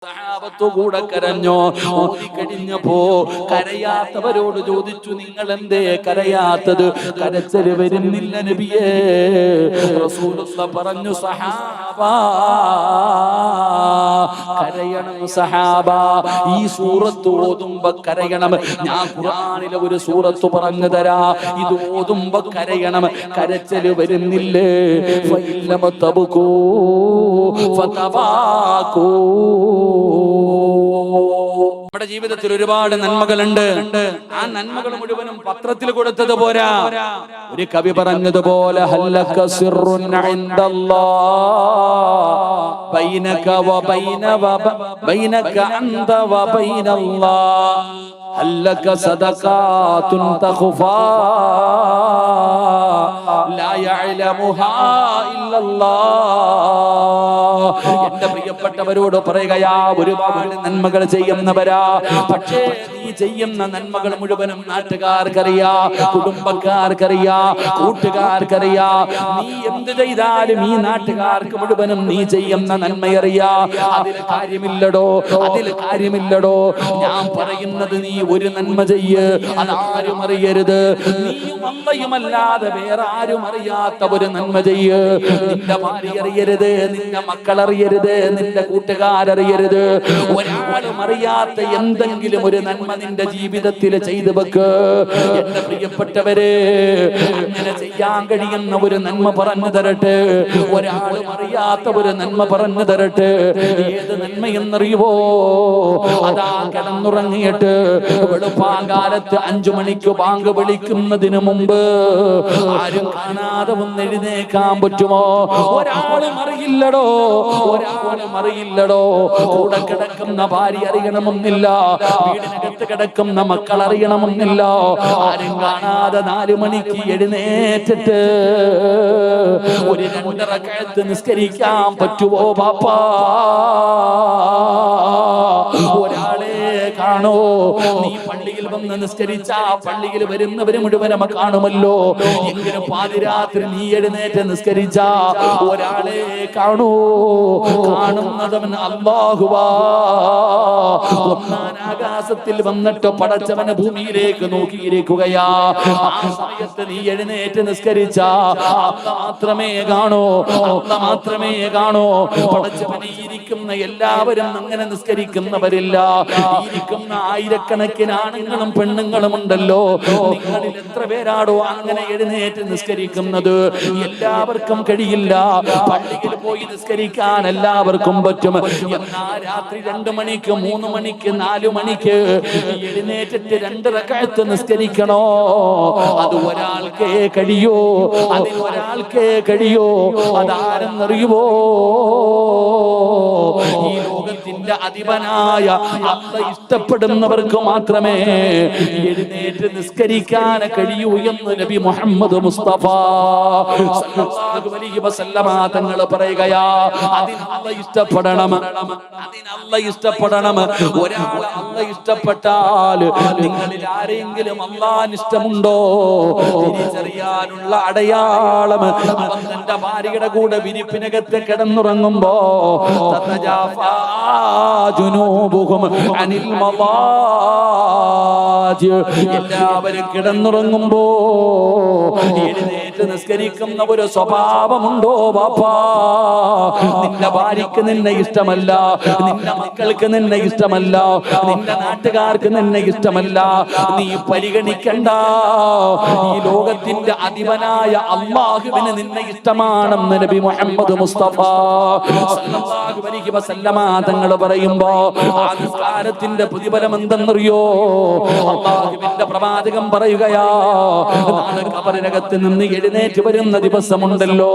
സഹാബത്തു കൂടെ കരഞ്ഞോ. ഓതി കഴിഞ്ഞപ്പോ കരയാത്തവരോട് ചോദിച്ചു, നിങ്ങൾ എന്തേ കരയാത്തത്? കരച്ചല് വരുന്നില്ല നബിയേ. റസൂലുള്ളാഹി പറഞ്ഞു, സഹാബാ കരയണം സഹാബാ, ഈ സൂറത്ത് ഓതുമ്പോ കരയണം. ഞാൻ ഖുർആനിലെ ഒരു സൂറത്ത് പറഞ്ഞു തരാ, ഇത് ഓതുമ്പോ കരയണം. കരച്ചല് വരുന്നില്ലേ? ഫഇല്ലമ തബ്കൂ ഫതബാകൂ. നമ്മുടെ ജീവിതത്തിൽ ഒരുപാട് നന്മകളുണ്ട്. ആ നന്മകൾ മുഴുവനും പത്രത്തിൽ കൊടുത്തത് പോരാ. ഒരു കവി പറഞ്ഞതുപോലെ, ഹല്ലക സിർറുൻ ഇൻദല്ലാഹ് ബൈനക ബൈനക അൻത വബൈനല്ലാഹ് ഹല്ലക സദഖാതുൻ തഖഫാ ലാ യഅലമുഹാ ഇല്ലല്ലാഹ്. എന്റെ പ്രിയപ്പെട്ടവരോട് പറയുകയാ, ഒരുപാട് നന്മകൾ ചെയ്യുന്നവരാ. പക്ഷേ നീ ചെയ്യുന്ന നന്മകൾ മുഴുവനും നാട്ടുകാർക്കറിയാ, കുടുംബക്കാർക്കറിയാ, കൂട്ടുകാർക്കറിയാ. നീ എന്ത് ചെയ്താലും ഈ നാട്ടുകാർക്ക് മുഴുവനും നീ ചെയ്യുന്ന നന്മയറിയാ. അതിൽ കാര്യമില്ലടോ, അതിൽ കാര്യമില്ലടോ. ഞാൻ പറയുന്നത്, നീ ഒരു നന്മ ചെയ്യ്, അതാരും അറിയരുത്. നീയും അമ്മയുമല്ലാതെ വേറെ ആരും അറിയാത്ത ഒരു നന്മ ചെയ്യ്. നിന്റെ ഭാര്യ അറിയരുത്, നിന്റെ മക്കൾ അറിയരുത്, നിന്റെ കൂട്ടുകാരറിയരുത്. ഒരാളും അറിയാത്ത എന്തെങ്കിലും ഒരു നന്മ നിന്റെ ജീവിതത്തിൽ ചെയ്തു വെക്ക്. എന്റെ പ്രിയപ്പെട്ടവരെ, അങ്ങനെ ചെയ്യാൻ കഴിയുന്ന ഒരു നന്മ പറഞ്ഞു തരട്ടെ. ഒരാളും അറിയാത്ത ഒരു നന്മ പറഞ്ഞു തരട്ടെ. ഏത് നന്മയെന്നറിയുവോ? അതാ കിടന്നുറങ്ങിയിട്ട് വെളുപ്പാങ്കാലത്ത് 5 മണിക്ക് ബാങ്ക് വിളിക്കുന്നതിന് മുമ്പ് ആരും കാണാതെ ഒന്ന് എഴുന്നേക്കാൻ പറ്റുമോ? ഒരാളും അറിയില്ലടോ, ഒരാളും അറിയില്ലടോ. കൂടെ കിടക്കുന്ന ഭാര്യ അറിയണമെന്നില്ല, വീടിനകത്ത് കിടക്കുന്ന മക്കൾ അറിയണമെന്നില്ല. ആരും കാണാതെ 4 മണിക്ക് എഴുന്നേറ്റിട്ട് ഒരു 2 റക്അത്ത് നിസ്കരിക്കാൻ പറ്റുമോ ബാപ്പാ? ഒരാളെ കാണോ? നീ പള്ളിയിൽ വന്ന് നിസ്കരിച്ച പള്ളിയിൽ വരുന്നവര് മുഴുവനും കാണുമല്ലോ. എങ്കിലും പാതിരാത്രി നീ എഴുന്നേറ്റ് നിസ്കരിച്ച ഒരാളെ കാണൂ. കാണുന്നതവൻ അല്ലാഹുവാ. ഒന്നാം ആകാശത്തിൽ വന്നിട്ട് പടച്ചവന് ഭൂമിയിലേക്ക് നോക്കിയിരിക്കുകയാ. ആ സമയത്ത് നീ എഴുന്നേറ്റ് നിസ്കരിച്ച അല്ലാഹ് മാത്രമേ കാണൂ, അല്ലാഹ് മാത്രമേ കാണൂ. പടച്ചവനെ ഇരിക്കുന്ന എല്ലാവരും അങ്ങനെ നിസ്കരിക്കുന്നവരില്ല. ഇരിക്കുന്ന ആയിരക്കണക്കിന് ആണുങ്ങളും പെണ്ണുങ്ങളും ഉണ്ടല്ലോ. നിങ്ങളിൽ എത്ര പേരാടോ അങ്ങനെ എഴുന്നേറ്റ് നിസ്കരിക്കുന്നത്? എല്ലാവർക്കും കഴിയില്ല. പള്ളിയിൽ പോയി നിസ്കരിക്കാൻ എല്ലാവർക്കും പറ്റും. എന്നാ രാത്രി 2 മണിക്ക് 3 മണിക്ക് 4 മണിക്ക് എഴുന്നേറ്റിട്ട് 2 റക്അത്ത് നിസ്കരിക്കണോ? അത് ഒരാൾക്കേ കഴിയോ, അതിൽ ഒരാൾക്കേ കഴിയോ. അതാരെന്നറിയുവോ? ഈ ലോകത്തിന്റെ അധിപനായ അല്ലാഹ് ഇഷ്ടപ്പെടുന്നവർക്ക് മാത്രമേ എഴുന്നേറ്റ് നിസ്കരിക്കാൻ കഴിയൂ എന്ന് നബി മുഹമ്മദ് മുസ്തഫ സല്ലല്ലാഹു അലൈഹി വസല്ലമ തങ്ങൾ പറയുകയാ. അതിന് അല്ലാഹ് ഇഷ്ടപ്പെടണം, അതിന് അല്ലാഹ് ഇഷ്ടപ്പെടണം. ഒരാൾ അല്ലാഹ് ഇഷ്ടപ്പെട്ടാൽ നിങ്ങളിൽ ആരെങ്കിലും അല്ലാഹുവിന് ഇഷ്ടമുണ്ടോ? തിരിച്ചറിയാനുള്ള അടയാളം, അവൻ തന്റെ ഭാര്യയുടെ കൂടെ വിരിപ്പിനകത്ത് കിടന്നുറങ്ങുമ്പോ തതജാഫാ ജുനൂബുഹും അനിൽ മളാജി, എല്ലാവരും കിടന്നുറങ്ങുമ്പോ എഴുന്നേറ്റ് നിസ്കരിക്കുന്ന ഒരു സ്വഭാവമുണ്ടോ ബാപ്പാ? നിന്റെ ഭാര്യക്ക് നിന്നെ ഇഷ്ടമല്ല, നിന്റെ മക്കൾക്ക് നിന്നെ ഇഷ്ടമല്ല, നിന്റെ നാട്ടുകാർക്ക് നിന്നെ ഇഷ്ടമല്ല. നീ പരിഗണിക്കണ്ട. ഈ ലോകത്തിന്റെ അധിപനായ അല്ലാഹുവിന് നിന്നെ ഇഷ്ടമാണെന്ന് നബി മുഹമ്മദ് മുസ്തഫ സല്ലല്ലാഹു അലൈഹി വസല്ലമ തങ്ങൾ പറയുമ്പോ ആ നിസ്കാരത്തിന്റെ പ്രതിഫലം എന്തെന്നറിയോ? അല്ലാഹുവിന്റെ പ്രവാചകൻ പറയുകയാ, നാളെ ഖബറിനകത്ത് നിന്ന് എഴുന്നേറ്റ് വരുന്ന ദിവസമുണ്ടല്ലോ,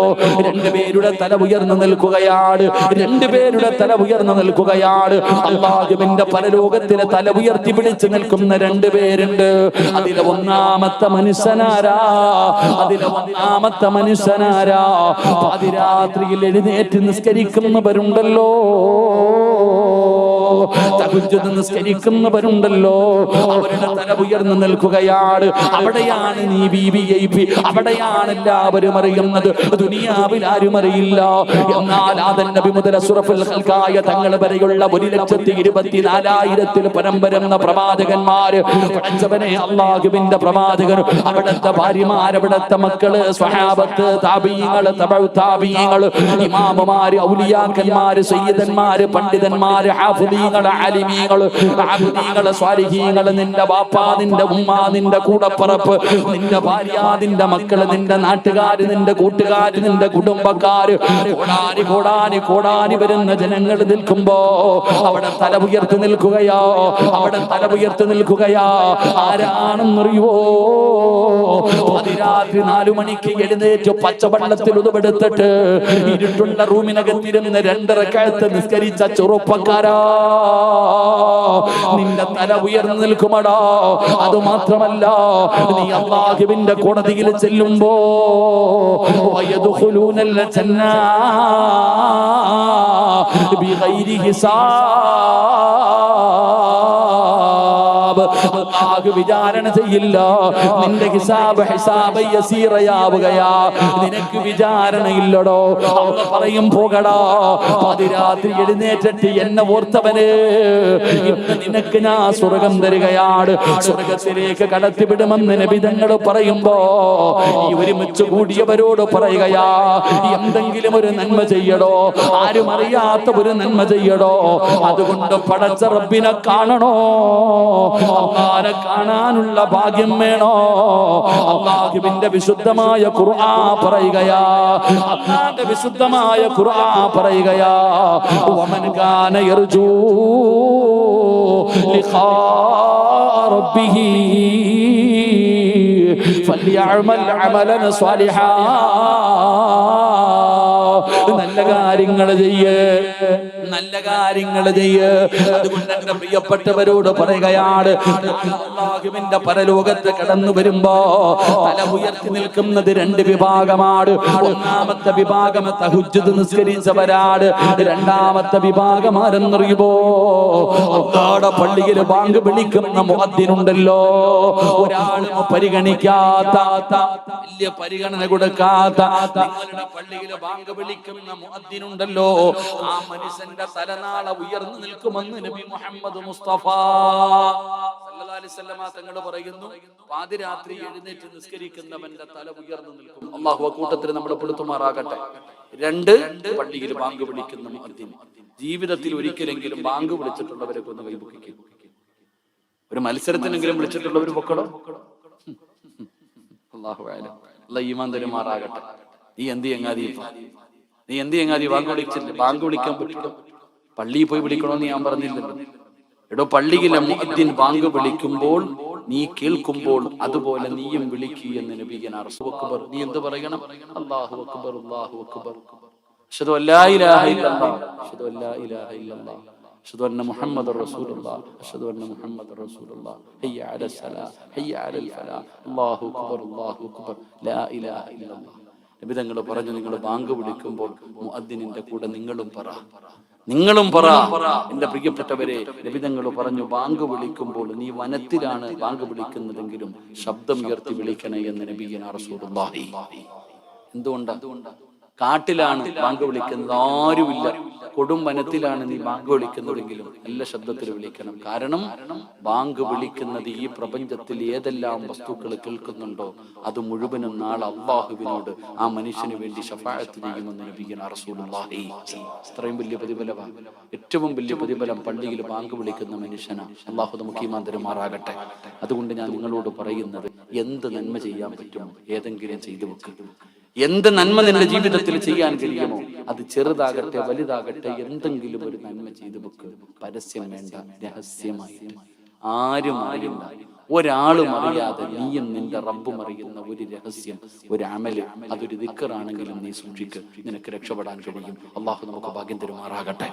2 പേരുടെ തല ഉയർന്നു നിൽക്കുകയാണ്, 2 പേരുടെ തല ഉയർന്നു നിൽക്കുകയാണ്. അല്ലാഹുവിന്റെ പരലോകത്തിലെ തല ഉയർത്തി പിടിച്ചു നിൽക്കുന്ന 2 പേരുണ്ട്. അതിലെ ഒന്നാമത്തെ മനുഷ്യനാരാ? അതിലെ ഒന്നാമത്തെ മനുഷ്യനാരാ? പാതിരാത്രിയിൽ എഴുന്നേറ്റ് നിസ്കരിക്കുന്നവരുണ്ടല്ലോ. തഹജ്ജുദ് നിസ്കരിക്കുന്നവരുണ്ടല്ലോ, അവരുടെ തല ഉയർന്നു നിൽക്കുകയാണ്. അവിടെയാണ് നീ VIP, അവിടെയാണ് എല്ലാവരും അറിയുന്നത്. ദുനിയാവിൽ ആരും അറിയില്ല. എന്നാൽ ആദം നബി മുതൽ അസ്റഫുൽ ഖൽഖായ തങ്ങൾ വരെയുള്ള 1,24,000 പരം വരുന്ന പ്രവാചകന്മാര്, പടച്ചവനെ അല്ലാഹുവിന്റെ പ്രവാചകർ, അവിടുത്തെ ഭാര്യമാർ, അവിടുത്തെ മക്കള്, സ്വഹാബത്ത്, താബീങ്ങൾ, തബഉ താബീങ്ങൾ, ഇമാമുമാര്, ഔലിയാക്കന്മാര്, സയ്യിദന്മാര്, പണ്ഡിതന്മാര്, ഹാഫിദീങ്ങൾ, ആലിമീങ്ങൾ, ആബിദീങ്ങൾ, സ്വാലിഹീങ്ങൾ, നിന്റെ ബാപ്പാ, നിന്റെ ഉമ്മ, നിന്റെ കൂടപ്പറപ്പ്, നിന്റെ ഭാര്യ, നിന്റെ മക്കള്, നിന്റെ നാട്ടുകാര്, നിന്റെ കൂട്ടുകാര്, നിന്റെ കുടുംബക്കാര്, കോടാനി കോടാനി കോടാനി വരുന്ന ജനങ്ങൾ നിൽക്കുമ്പോ അവിടെ തല ഉയർത്തി നിൽക്കുകയോ, അവിടെ തല ഉയർത്തി നിൽക്കുകയാ. ആരാണെന്നറിയോ? അതിരാത്രി 4 മണിക്ക് എഴുന്നേറ്റ് പച്ചവെള്ളത്തിൽ ഉതുവെടുത്തിട്ട് ഇരുട്ടുള്ള റൂമിനകത്തിരുന്ന് 2 റക്അത്ത് നിസ്കരിച്ച ചെറുപ്പക്കാരാ, നിന്റെ തല ഉയർന്നു നിൽക്കുമടാ. അത് മാത്രമല്ല, നീ അല്ലാഹുവിന്റെ കോടതിയിൽ ചെല്ലുമ്പോ വയദ്ഖുലൂനൽ ജന്ന ബിഗൈരി ഹിസാബ്, അല്ലാഹു വിചാരണ ചെയ്യില്ല. നിന്റെ ഹിസാബ് യസീറയാവുകയാ, നിനക്ക് വിചാരണയില്ലടോ. അല്ലാഹു പറയും, പോകടാ, പാതിരാത്രി എഴുന്നേറ്റിട്ട് എന്നെ ഓർത്തവന് ഇന്ന് നിനക്ക് ഞാൻ സ്വർഗം തരികയാണ്, സ്വർഗത്തിലേക്ക് കടത്തിവിടുമെന്ന് നബി തങ്ങൾ പറയുമ്പോ ഈ ഒരുമിച്ച് കൂടിയവരോട് പറയുകയാ, എന്തെങ്കിലും ഒരു നന്മ ചെയ്യടോ, ആരും അറിയാത്ത ഒരു നന്മ ചെയ്യടോ. അതുകൊണ്ട് പടച്ച റബ്ബിനെ കാണണോ, അല്ലാഹുവിനെ കാണാനുള്ള ഭാഗ്യം വേണോ? അല്ലാഹുവിന്റെ വിശുദ്ധമായ ഖുർആൻ പറയുകയാ, അല്ലാഹുവിന്റെ വിശുദ്ധമായ ഖുർആൻ പറയുകയാ, വമൻ കാന യർജൂ ലിഖാ റബ്ബിഹി ഫൽയഅമൽ അമലൻ സ്വാലിഹാ. നല്ല കാര്യങ്ങൾ ചെയ്യ്, നല്ല കാര്യങ്ങൾ ചെയ്യ്. അതുകൊണ്ട് എന്റെ പ്രിയപ്പെട്ടവരോട് പറയുകയാണ്, അല്ലാഹുവിന്റെ പരലോകത്ത് കടന്നു വരുമ്പോ തല ഉയർത്തി നിൽക്കുന്നത് 2 വിഭാഗമാണ്. ഒന്നാമത്തെ വിഭാഗം തഹജ്ജുദ് നിസ്കരിച്ചവരാണ്. രണ്ടാമത്തെ വിഭാഗം ആരെന്നറിയുമോ? അല്ലാഹുവിന്റെ പള്ളിയിൽ ബാങ്ക് വിളിക്കുന്ന മുഅദ്ദിനുണ്ടല്ലോ, ഒരാളും പരിഗണിക്കാത്ത, വലിയ പരിഗണന കൊടുക്കാത്ത, നിങ്ങളുടെ പള്ളിയിൽ ബാങ്ക് വിളിക്കുന്ന മുഅദ്ദിനുണ്ടല്ലോ, ആ മനുഷ്യന്റെ തലനാള ഉയർന്നു നിൽക്കുമെന്ന് നബി മുഹമ്മദ് മുസ്തഫ സല്ലല്ലാഹു അലൈഹി വസല്ലമ തങ്ങൾ പറയുന്നു. പാതിരാത്രി എഴുന്നേറ്റ് നിസ്കരിക്കുന്നവന്റെ തല ഉയർന്നു നിൽക്കും. അല്ലാഹു കൂട്ടത്തിൽ നമ്മുടെ പെടുത്തുമാറാകട്ടെ. 2 പള്ളിയിൽ ബാങ്ക് വിളിക്കുന്ന മുഅദ്ദിൻ. ജീവിതത്തിൽ ഒരിക്കലെങ്കിലും ബാങ്ക് വിളിച്ചിട്ടുള്ളവരെ ഒന്ന് കൈപൊക്കിക്കും. ഒരു മത്സരത്തിനെങ്കിലും വിളിച്ചിട്ടുള്ളവർ പൊക്കടോ. അല്ലാഹു അലം. അല്ലാഹു ഈമാൻ തരുമാറാകട്ടെ. നീ എന്ത് ചങ്ങാതി ബാങ്ക് വിളിച്ചില്ല? ബാങ്ക് വിളിക്കാൻ പറ്റില്ല, പള്ളിയിൽ പോയി വിളിക്കണമെന്ന് ഞാൻ പറഞ്ഞില്ലല്ലോ. എടോ, പള്ളിയിലെ മുഅദ്ദിൻ ബാങ്ക് വിളിക്കുമ്പോൾ നീ കേൾക്കുമ്പോൾ അതുപോലെ നീയും വിളിക്കുക എന്ന് നബിയനാ റസൂൽ അക്ബർ. നീ എന്ത് പറയണം? അല്ലാഹു അക്ബർ, അല്ലാഹു അക്ബർ, അശ്ഹദു അല്ലാ ഇലാഹ ഇല്ലല്ലാഹ്, അശ്ഹദു അല്ലാ ഇലാഹ ഇല്ലല്ലാഹ്, അശ്ഹദു അന്ന മുഹമ്മദർ റസൂലുള്ളാഹ്, അശ്ഹദു അന്ന മുഹമ്മദർ റസൂലുള്ളാഹ്, ഹയ്യ അലൽ സലാ, ഹയ്യ അലൽ ഫലാ, അല്ലാഹു അക്ബർ, അല്ലാഹു അക്ബർ, ലാ ഇലാഹ ഇല്ലല്ലാഹ്. നബി തങ്ങൾ പറഞ്ഞു, നിങ്ങൾ ബാങ്ക് വിളിക്കുമ്പോൾ മുഅദ്ദിനിന്റെ കൂടെ നിങ്ങളും പറ. എന്റെ പ്രിയപ്പെട്ടവരെ, നബി തങ്ങൾ പറഞ്ഞു, ബാങ്ക് വിളിക്കുമ്പോൾ നീ വനത്തിലാണ് ബാങ്ക് വിളിക്കുന്നതെങ്കിലും ശബ്ദം ഉയർത്തി വിളിക്കണേ എന്ന് നബിയനാ റസൂലുള്ളാഹി. എന്തുകൊണ്ടാ? കാട്ടിലാണ് ബാങ്ക് വിളിക്കുന്നത്, ആരുമില്ല. കൊടും വനത്തിലാണ് നീ ബാങ്ക് വിളിക്കുന്നതെങ്കിലും നല്ല ശബ്ദത്തിൽ വിളിക്കണം. കാരണം ബാങ്ക് വിളിക്കുന്നത് ഈ പ്രപഞ്ചത്തിൽ ഏതെല്ലാം വസ്തുക്കൾ കേൾക്കുന്നുണ്ടോ അത് മുഴുവനും നാളെ അല്ലാഹുവിനോട് ആ മനുഷ്യന് വേണ്ടി ശഫാഅത്ത് ചെയ്യുമെന്ന് നബിയനാ റസൂലുള്ളാഹി. ഇത്രയും വലിയ പ്രതിഫലമാണ്. ഏറ്റവും വലിയ പ്രതിഫലം പള്ളിയിൽ ബാങ്ക് വിളിക്കുന്ന മനുഷ്യനാ. അല്ലാഹു നമുക്ക് ഈമാൻ തരുമാറാകട്ടെ. അതുകൊണ്ട് ഞാൻ നിങ്ങളോട് പറയുന്നത്, എന്ത് നന്മ ചെയ്യാൻ പറ്റുമോ ഏതെങ്കിലും ചെയ്തു വെക്ക്. എന്ത് നന്മ നിന്റെ ജീവിതത്തിൽ ചെയ്യാൻ കഴിയുമോ, അത് ചെറുതാകട്ടെ വലുതാകട്ടെ, എന്തെങ്കിലും ഒരു നന്മ ചെയ്തു വെക്ക്. പരസ്യം വേണ്ട, രഹസ്യമായിട്ട് ആരും അറിയണ്ട, ഒരാളും അറിയാതെ നീയും നിന്റെ റബ്ബും അറിയുന്ന ഒരു രഹസ്യം, ഒരു അമല്, അതൊരു ദിക്റാണെങ്കിലും നീ സൂക്ഷിക്ക്. നിനക്ക് രക്ഷപ്പെടാൻ കഴിയും. അല്ലാഹു നമുക്ക് ഭാഗ്യം തരുമാറാകട്ടെ.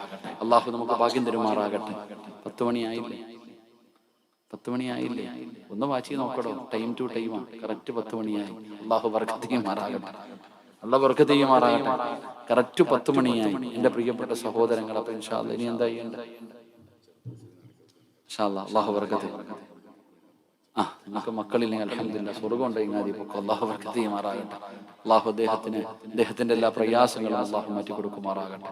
10 മണിയായില്ലേ? 10 മണിയായില്ലേ? ഒന്ന് വായിച്ച് നോക്കടോ. ടൈം ടു ടൈമാണ്. കറക്റ്റ് 10 മണിയായി. അല്ലാഹു ബർക്കത്ത് ചെയ്യുമാറാകട്ടെ. കറക്റ്റ് 10 മണിയായി. എന്റെ പ്രിയപ്പെട്ട സഹോദരങ്ങൾ, അപ്പൊ ഇൻഷാ അല്ലാഹ് ഇനി എന്താ ചെയ്യണ്ടേ? ഇൻഷാ അല്ലാഹ്. അല്ലാഹു ബർക്കത്ത്. നിങ്ങൾക്ക് മക്കളില്ലെങ്കിൽ അൽഹംദുലില്ലാഹ് സ്വർഗ്ഗം ഉണ്ടെങ്കിൽ പൊക്കെ അല്ലാഹു ബർക്കത്ത് ചെയ്യുമാറാകട്ടെ. അല്ലാഹു അദ്ദേഹത്തിന്റെ എല്ലാ പ്രയാസങ്ങളും അല്ലാഹു മാറ്റി കൊടുക്കുമാറാകട്ടെ.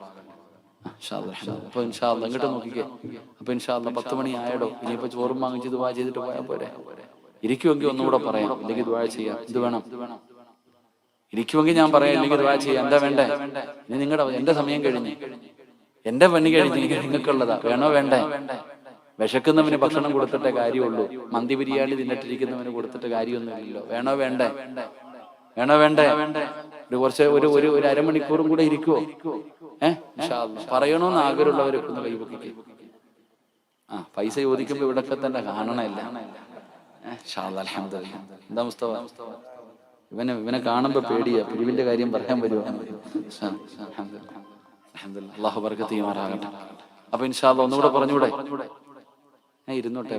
അപ്പൊ ഇൻഷാ അല്ലാഹ് ഇങ്ങോട്ട് നോക്കിക്കേ. അപ്പൊ ഇൻഷാ അല്ലാഹ് 10 മണി ആയടോ. ഇനിയിപ്പോ ചോറും വാങ്ങിച്ച് ദുആ ചെയ്തിട്ട് പോയാൽ പോരെ? ഇരിക്കുമെങ്കിൽ ഒന്നുകൂടെ പറയാം, ഇല്ലെങ്കിൽ ദുആ ചെയ്യാം. ഇത് വേണം. ഇരിക്കുമെങ്കിൽ ഞാൻ പറയാം, ഇല്ലെങ്കിൽ ദുആ ചെയ്യാം. എന്താ വേണ്ടേ? ഇനി നിങ്ങളുടെ എന്റെ സമയം കഴിഞ്ഞ്, എന്റെ പണി കഴിഞ്ഞ് നിങ്ങൾക്കുള്ളതാ. വേണോ വേണ്ടേ? വിശക്കുന്നവന് ഭക്ഷണം കൊടുത്തിട്ടേ കാര്യമുള്ളൂ. മന്തി ബിരിയാണി തിന്നിട്ടിരിക്കുന്നവന് കൊടുത്തിട്ട് കാര്യമൊന്നുമില്ലല്ലോ. വേണോ വേണ്ടേ? വേണോ വേണ്ടേ? ഒരു അരമണിക്കൂറും കൂടെ ഇരിക്കുവോ? ഇൻഷാ അല്ലാഹ്. പറയണോന്ന് ആഗ്രഹമുള്ളവരൊക്കെ ഒന്ന് കൈവക്കിക്കേ. പൈസ ചോദിക്കുമ്പോ ഇവിടൊക്കെ തന്നെ കാണണമല്ല. ഇൻഷാ അല്ലാഹ്. അൽഹംദുലില്ലാഹ്. എന്താ മുസ്തഫ? ഇവനെ കാണുമ്പോ പേടിയാ. പിരിവിന്റെ കാര്യം പറയാൻ വരുമോ? അൽഹംദുലില്ലാഹ്. അല്ലാഹു ബർക്കത്ത് ചെയ്യുമാറാകട്ടെ. അപ്പൊ ഇൻഷാ അല്ലാഹ് ഒന്നുകൂടെ പറഞ്ഞൂടെ? ഇരുന്നോട്ടെ.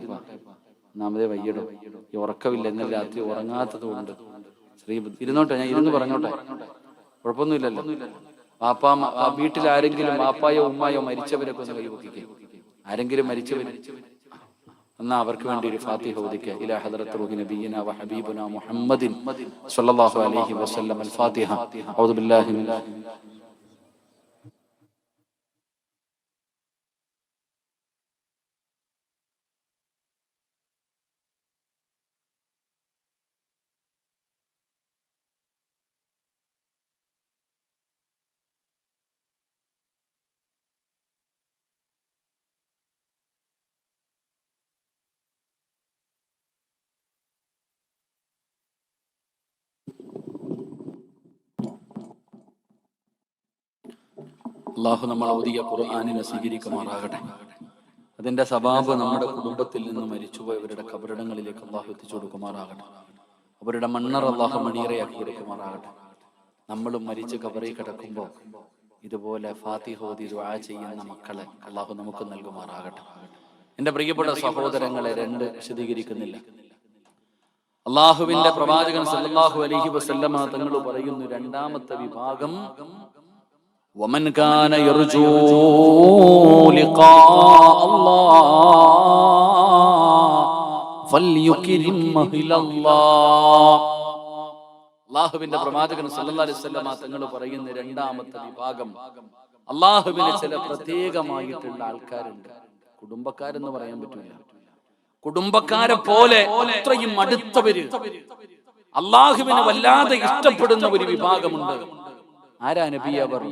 നാമതേ വയ്യടോ. ഈ ഉറക്കമില്ല, ഇന്നലെ രാത്രി ഉറങ്ങാത്തത് കൊണ്ട്. ഇരുന്നോട്ടെ, ഞാൻ ഇരുന്ന് പറഞ്ഞോട്ടെ, കുഴപ്പമൊന്നുമില്ലല്ലോ. വീട്ടിൽ ആരെങ്കിലും വാപ്പായോ ഉമ്മായോ മരിച്ചവരൊക്കെ ഒന്ന് കൈവക്കിക്കേ. ആരെങ്കിലും മരിച്ചവര് എന്നാ അവർക്ക് വേണ്ടി ഒരു ഫാത്തിഹ ഓദിക്കുക. ഇലാ ഹദ്റത്ത് റൂഹി നബിയിനാ വ ഹബീബുനാ മുഹമ്മദിൻ സ്വല്ലല്ലാഹു അലൈഹി വസല്ലം. അൽ ഫാത്തിഹ. അഊദു ബില്ലാഹി മിനശ് അല്ലാഹു നമ്മൾ ഓതിയ ഖുർആനിനെ സ്വീകരിക്കുമാറാകട്ടെ. അതിന്റെ സബാബ് നമ്മുടെ കുടുംബത്തിൽ നിന്ന് മരിച്ചുപോയവരുടെ കബറിടങ്ങളിലേക്ക് അല്ലാഹു എത്തിച്ചു കൊടുക്കുമാറാകട്ടെ. അവരുടെ മണ്ണർ അല്ലാഹു മണിയറയാക്കി കൊടുക്കുമാറാകട്ടെ. നമ്മളും മരിച്ച് കബറിൽ കിടക്കുമ്പോൾ ഇതുപോലെ ഫാത്തിഹ ഓതി ദുആ ചെയ്യുന്ന മക്കളെ അല്ലാഹു നമുക്ക് നൽകുമാറാകട്ടെ. എന്റെ പ്രിയപ്പെട്ട സഹോദരങ്ങളെ, രണ്ട് വിശദീകരിക്കുന്നില്ല. അല്ലാഹുവിന്റെ പ്രവാചകൻ സല്ലല്ലാഹു അലൈഹി വസല്ലമ തങ്ങൾ പറയുന്നു, രണ്ടാമത്തെ വിഭാഗം ومن كان يرجو لقاء الله فليكرم أهل الله. അല്ലാഹുവിന്റെ പ്രവാചകൻ സല്ലല്ലാഹു അലൈഹി വസല്ലമ തങ്ങൾ പറയുന്ന രണ്ടാമത്തെ വിഭാഗം, അല്ലാഹുവിന് ചില പ്രത്യേകമായിട്ടുള്ള ആൾക്കാരുണ്ട്. കുടുംബക്കാരെന്ന് പറയാൻ പറ്റില്ല, കുടുംബക്കാരെ പോലെ അത്രയും അടുത്തവര്, അല്ലാഹുവിനെ വല്ലാതെ ഇഷ്ടപ്പെടുന്ന ഒരു വിഭാഗമുണ്ട്. ആരാ നബി അവർ?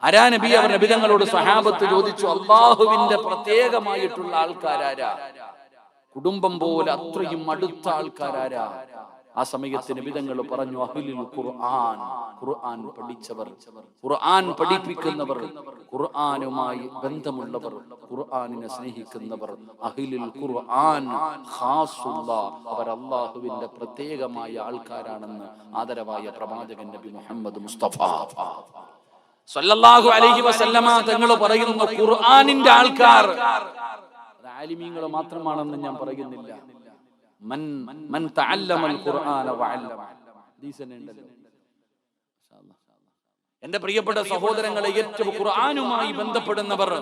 ആരാ നബി അവർ? നബി തങ്ങളോട് സ്വഹാബത്ത് ചോദിച്ചു, അല്ലാഹുവിന്റെ പ്രത്യേകമായിട്ടുള്ള ആൾക്കാരാരാ? കുടുംബം പോലെ അത്രയും അടുത്ത ആൾക്കാരാരാ? ആ സമയത്ത് നബി തങ്ങൾ പറഞ്ഞു, അഹ്ലുൽ ഖുർആൻ, ഖുർആൻ പഠിച്ചവർ, ഖുർആൻ പഠിപ്പിക്കുന്നവർ, ഖുർആനുമായി ബന്ധമുള്ളവർ, ഖുർആനിനെ സ്നേഹിക്കുന്നവർ. അഹ്ലുൽ ഖുർആൻ ഖാസുല്ലാഹ്, അവർ അല്ലാഹുവിന്റെ പ്രത്യേകമായ ആൾക്കാരാണെന്ന് ആദരവായ പ്രവാചകൻ നബി മുഹമ്മദ് മുസ്തഫ സല്ലല്ലാഹു അലൈഹി വസല്ലമ തങ്ങൾ പറയുന്നു, ഖുർആനിന്റെ ആൾക്കാർ ആലിമീങ്ങൾ മാത്രമാണെന്ന് ഞാൻ പറയുന്നില്ല. മൻ തഅല്ലമൽ ഖുർആന വഅല്ലമ. എന്റെ പ്രിയപ്പെട്ട സഹോദരങ്ങളെ, ഏറ്റവും ഖുർആനുമായി ബന്ധപ്പെടുന്നവർ,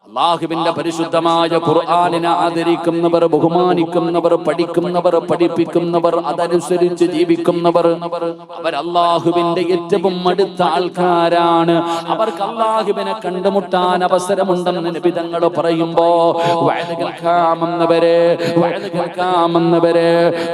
അല്ലാഹുവിന്റെ പരിശുദ്ധമായ ഖുർആനിനെ ആദരിക്കുന്നവർ, ബഹുമാനിക്കുന്നവർ, പഠിക്കുന്നവർ, പഠിപ്പിക്കുന്നവർ, അതനുസരിച്ച് ജീവിക്കുന്നവർ, അവർ അല്ലാഹുവിന്റെ ഏറ്റവും അടുത്ത ആൾക്കാരാണ്. അവർക്ക് അല്ലാഹുവിനെ കണ്ടുമുട്ടാൻ അവസരമുണ്ടെന്ന് നബി തങ്ങൾ പറയുമ്പോ, വഅദ് കേൾക്കാമെന്നവരെ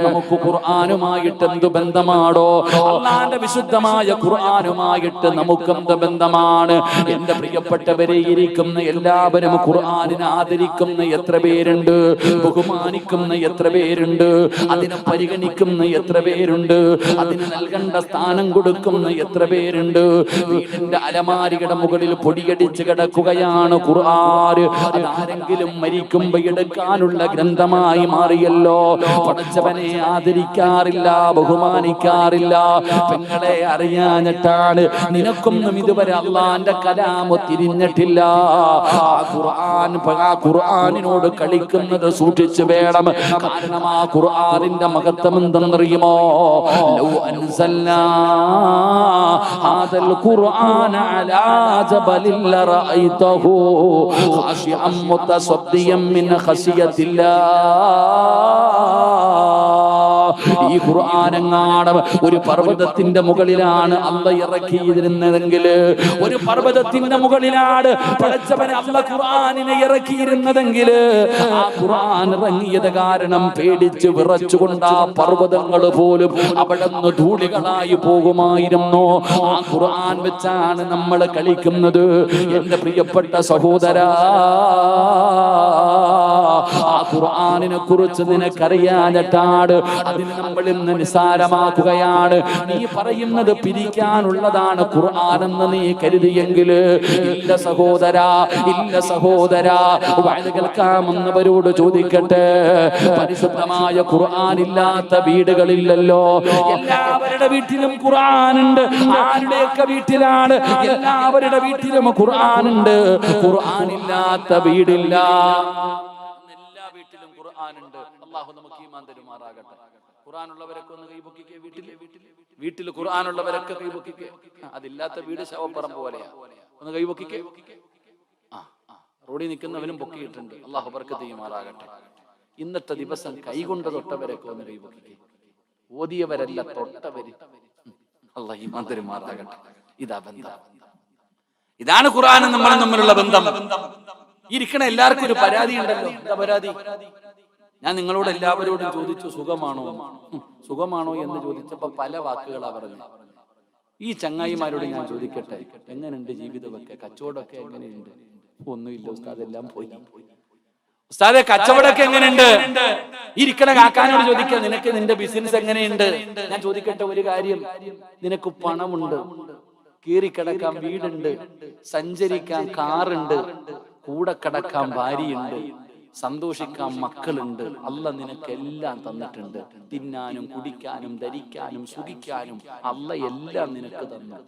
നമുക്ക് ഖുർആനുമായിട്ട് എന്ത് ബന്ധമാണോ? അല്ലാഹുവിന്റെ വിശുദ്ധമായ ഖുർആനുമായിട്ട് നമുക്ക് എന്ത് ബന്ധമാണ്? എന്റെ പ്രിയപ്പെട്ടവരെ, ഇരിക്കുന്ന എല്ലാവരും ഖുർആനിനെ ആദരിക്കുന്ന എത്ര പേരുണ്ട്? ബഹുമാനിക്കുന്ന എത്ര പേരുണ്ട്? അതിനെ പരിഗണിക്കുന്ന എത്ര പേരുണ്ട്? അതിന് നൽകേണ്ട സ്ഥാനം കൊടുക്കുന്ന എത്ര പേരുണ്ട്? വീടിന്റെ അലമാരിയുടെ മുകളിൽ പൊടിയടിച്ച് കിടക്കുകയാണ് ഖുർആൻ. അതാരെങ്കിലും മരിക്കുമ്പോ എടുക്കാനുള്ള ഗ്രന്ഥമായി മാറിയല്ലോ. പടച്ചവനെ ആദരിക്കാറില്ല, ബഹുമാനിക്കാറില്ല. പെങ്ങളെ, അറിയാഞ്ഞിട്ടാണ്. നിനക്കൊന്നും ഇതുവരെ അള്ളാന്റെ കലാമ് തിരിഞ്ഞിട്ടില്ല. ഖുർആനിനോട് കളിക്കുന്നത് സൂക്ഷിച്ചു വേണം. കാരണം ആ ഖുർആനിന്റെ മഹത്വം എന്തെന്നറിയുമോ? ലൗ അൻസൽനാ ഹാദൽ ഖുർആന അലാ ജബലിൻ ലറഅയ്തഹു ഖാശിഅൻ മുതസദ്ദിയൻ മിൻ ഖശിയത്തില്ലാഹ്. ഈ ഖുർആനെങ്ങാനും ഒരു പർവ്വതത്തിന്റെ മുകളിലാണ് അല്ല ഇറക്കിയിരുന്നതെങ്കിൽ, ഒരു പർവ്വതത്തിന്റെ മുകളിലാണ് പടച്ചവനെ അല്ല ഖുർആനിനെ ഇറക്കിയിരുന്നതെങ്കിൽ, ആ ഖുർആൻ ഇറങ്ങിയത് കാരണം പേടിച്ച് വിറച്ചുകൊണ്ട് ആ പർവ്വതങ്ങൾ പോലും അവിടെ നിന്ന് ധൂളികളായി പോകുമായിരുന്നു. ആ ഖുർആൻ വെച്ചാണ് നമ്മൾ കളിക്കുന്നത്. എന്റെ പ്രിയപ്പെട്ട സഹോദരാ, ആ ഖുർആനിനെ കുറിച്ച് നിനക്കറിയാഞ്ഞിട്ടാണ് അതിന് നമ്മൾ ഇന്ന് നിസാരമാക്കുകയാണ്. നീ പറയുന്നത് പിരിക്കാനുള്ളതാണ് ഖുർആൻ എന്ന് നീ കരുതിയെങ്കിൽ, ഇല്ല സഹോദരാ, ഇല്ല സഹോദരാ. വഅദ് കേൾക്കാമെന്നവരോട് ചോദിക്കട്ടെ, പരിശുദ്ധമായ ഖുർആൻ ഇല്ലാത്ത വീടുകളില്ലല്ലോ. എല്ലാവരുടെ വീട്ടിലും ഖുർആൻ ഉണ്ട്. ആരുടെയൊക്കെ വീട്ടിലാണ്? എല്ലാവരുടെ വീട്ടിലും ഖുർആൻ ഉണ്ട്. ഖുർആൻ ഇല്ലാത്ത വീടില്ല. എല്ലാ വീട്ടിലും ഖുർആൻ ഉണ്ട്. അല്ലാഹു നമുക്ക് ഈമാൻ തരുമാറാകട്ടെ. ഖുർആൻ ഉള്ളവരൊക്കെ ഒന്ന് കൈപൊക്കിക്കേ. വീട്ടിൽ ഖുർആൻ ഉള്ളവരൊക്കെ കൈപൊക്കിക്കേ. അതില്ലാത്ത വീട് ശവപ്പറമ്പ് പോലെയാ. ഒന്ന് കൈപൊക്കിക്കേ. റോഡിൽ നിൽക്കുന്നവനും പൊക്കിയിട്ടുണ്ട്. അല്ലാഹു ബർക്കത്ത് ചെയ്യുമാറാകട്ടെ. ഇന്നത്തെ ദിവസം കൈകൊണ്ട് തൊട്ടവരൊക്കെ ഒന്ന് കൈപൊക്കിക്കേ. ഓതിയവരല്ല, തൊട്ടവര്. അല്ലാഹു ഈമാൻ തരുമാറാകട്ടെ. ഇതാ ബന്ധം. ഇതാണ് ഖുർആനും നമ്മളും തമ്മിലുള്ള ബന്ധം. ഇരിക്കണ എല്ലാവർക്കും ഒരു പരാതി ഉണ്ടല്ലോ. എന്താ പരാതി? ഞാൻ നിങ്ങളോട് എല്ലാവരോടും ചോദിച്ചു, സുഖമാണോ? സുഖമാണോ എന്ന് ചോദിച്ചപ്പോ പല വാക്കുകളാ പറഞ്ഞു. ഈ ചങ്ങായിമാരോട് ഞാൻ ചോദിക്കട്ടെ, എങ്ങനെയുണ്ട് ജീവിതമൊക്കെ, കച്ചവടമൊക്കെ എങ്ങനെയുണ്ട്? ഒന്നുമില്ല ഉസ്താദ്, എല്ലാം പോയി. ഉസ്താദെ കച്ചവടമൊക്കെ എങ്ങനെയുണ്ട്? ഇരിക്കണ കാക്കാനോട് ചോദിക്കുക, നിനക്ക് നിന്റെ ബിസിനസ് എങ്ങനെയുണ്ട്? ഞാൻ ചോദിക്കട്ടെ ഒരു കാര്യം, നിനക്ക് പണമുണ്ട്, കീറിക്കിടക്കാൻ വീടുണ്ട്, സഞ്ചരിക്കാൻ കാറുണ്ട്, കൂടെ കിടക്കാൻ ഭാര്യയുണ്ട്, സന്തോഷിക്കാൻ മക്കളുണ്ട്. അല്ല നിനക്കെല്ലാം തന്നിട്ടുണ്ട്. തിന്നാനും കുടിക്കാനും ധരിക്കാനും സുഖിക്കാനും അല്ല എല്ലാം നിനക്ക് തന്നു.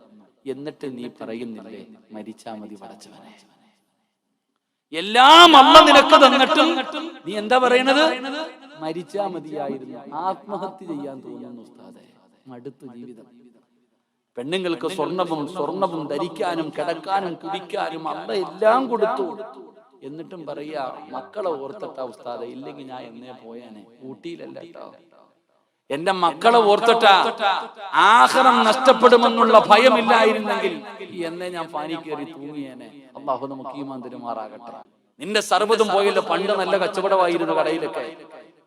എന്നിട്ട് നീ പറയുന്നില്ലേ മരിച്ചാ മതി പടച്ചവനെ? എല്ലാം അല്ല നിനക്ക് തന്നിട്ടും നീ എന്താ പറയണത്? മരിച്ചാ മതിയായിരുന്നു. ആത്മഹത്യ ചെയ്യാൻ തോന്നുന്നു ഉസ്താദേ, മടുത്തു ജീവിതം. പെണ്ണുങ്ങൾക്ക് സ്വർണവും ധരിക്കാനും കിടക്കാനും കുടിക്കാനും അല്ല എല്ലാം കൊടുത്തു. എന്നിട്ടും പറയാ മക്കളെ ഓർത്തിട്ടാ ഉസ്താദെ, ഇല്ലെങ്കിൽ ഞാൻ എന്നേ പോയാനെ. ഊട്ടിയിലല്ല കേട്ടോ, എന്റെ മക്കളെ ഓർത്തിട്ടാ. ആഖിറം നഷ്ടപ്പെടുമെന്നുള്ള ഭയമില്ലായിരുന്നെങ്കിൽ എന്നേ ഞാൻ പാനി കയറി തൂങ്ങിയേനെ. അല്ലാഹു നമുക്ക് ഈമാൻ തരുമാറാകട്ടെ. നിന്റെ സർവ്വതും പോയല്ലോ. പണ്ട് നല്ല കച്ചവടമായിരുന്നു,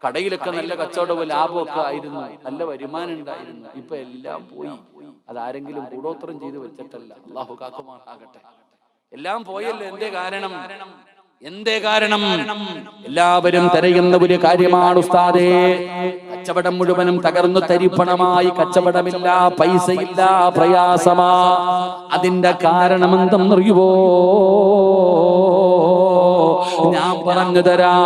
കടയിലൊക്കെ നല്ല കച്ചവടവും ലാഭമൊക്കെ ആയിരുന്നു, നല്ല വരുമാനം ഉണ്ടായിരുന്നു. ഇപ്പൊ എല്ലാം പോയി. അതാരെങ്കിലും കൂടോത്രം ചെയ്ത് വെച്ചിട്ടല്ല. അല്ലാഹു കാക്കുമാറാകട്ടെ. എല്ലാം പോയല്ലോ. എന്തേ കാരണം? എല്ലാവരും തിരയുന്ന ഒരു കാര്യമാണ് ഉസ്താദേ. കച്ചവടം മുഴുവനും തകർന്നു തരിപ്പണമായി. കച്ചവടമില്ല, പൈസയില്ല, പ്രയാസമാ. അതിന്റെ കാരണം എന്തെന്നറിയുവോ? ഞാൻ പറഞ്ഞു തരാ.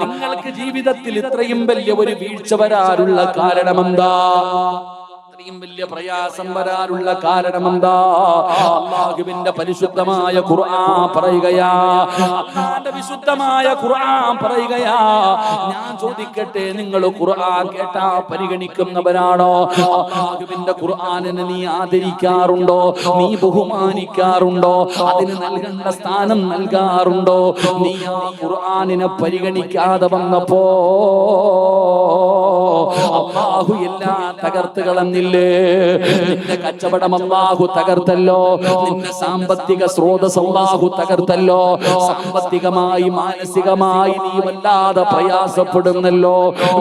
നിങ്ങൾക്ക് ജീവിതത്തിൽ ഇത്രയും വലിയ ഒരു വീഴ്ച വരാനുള്ള കാരണമെന്താ? വലിയ പ്രയാസം വരാനുള്ള കാരണമെന്താ? അല്ലാഹുവിന്റെ പരിശുദ്ധമായ ഖുർആൻ പറയുകയാ. അല്ലാഹുവിന്റെ വിശുദ്ധമായ ഖുർആൻ പറയുകയാ. ഞാൻ ചോദിക്കട്ടെ, നിങ്ങൾ ഖുർആൻ കേട്ടാ പരിഗണിക്കുന്നവരാണോ? അല്ലാഹുവിന്റെ ഖുർആനിനെ നീ ആദരിക്കാറുണ്ടോ? നീ ബഹുമാനിക്കാറുണ്ടോ? അതിന് നൽകേണ്ട സ്ഥാനം നൽകാറുണ്ടോ? നീ ആ ഖുർആനിനെ പരിഗണിക്കാതെ വന്നപ്പോ അല്ലാഹു എല്ലാം തകർത്ത് കളഞ്ഞില്ലേ? നിന്റെ കച്ചവടം അല്ലാഹു തകർത്തല്ലോ. നിന്റെ സാമ്പത്തിക സ്രോതസ് അല്ലാഹു തകർത്തല്ലോ. സാമ്പത്തികമായി മാനസികമായി നീ വല്ലാതെ പ്രയാസപ്പെടുന്നല്ലോ.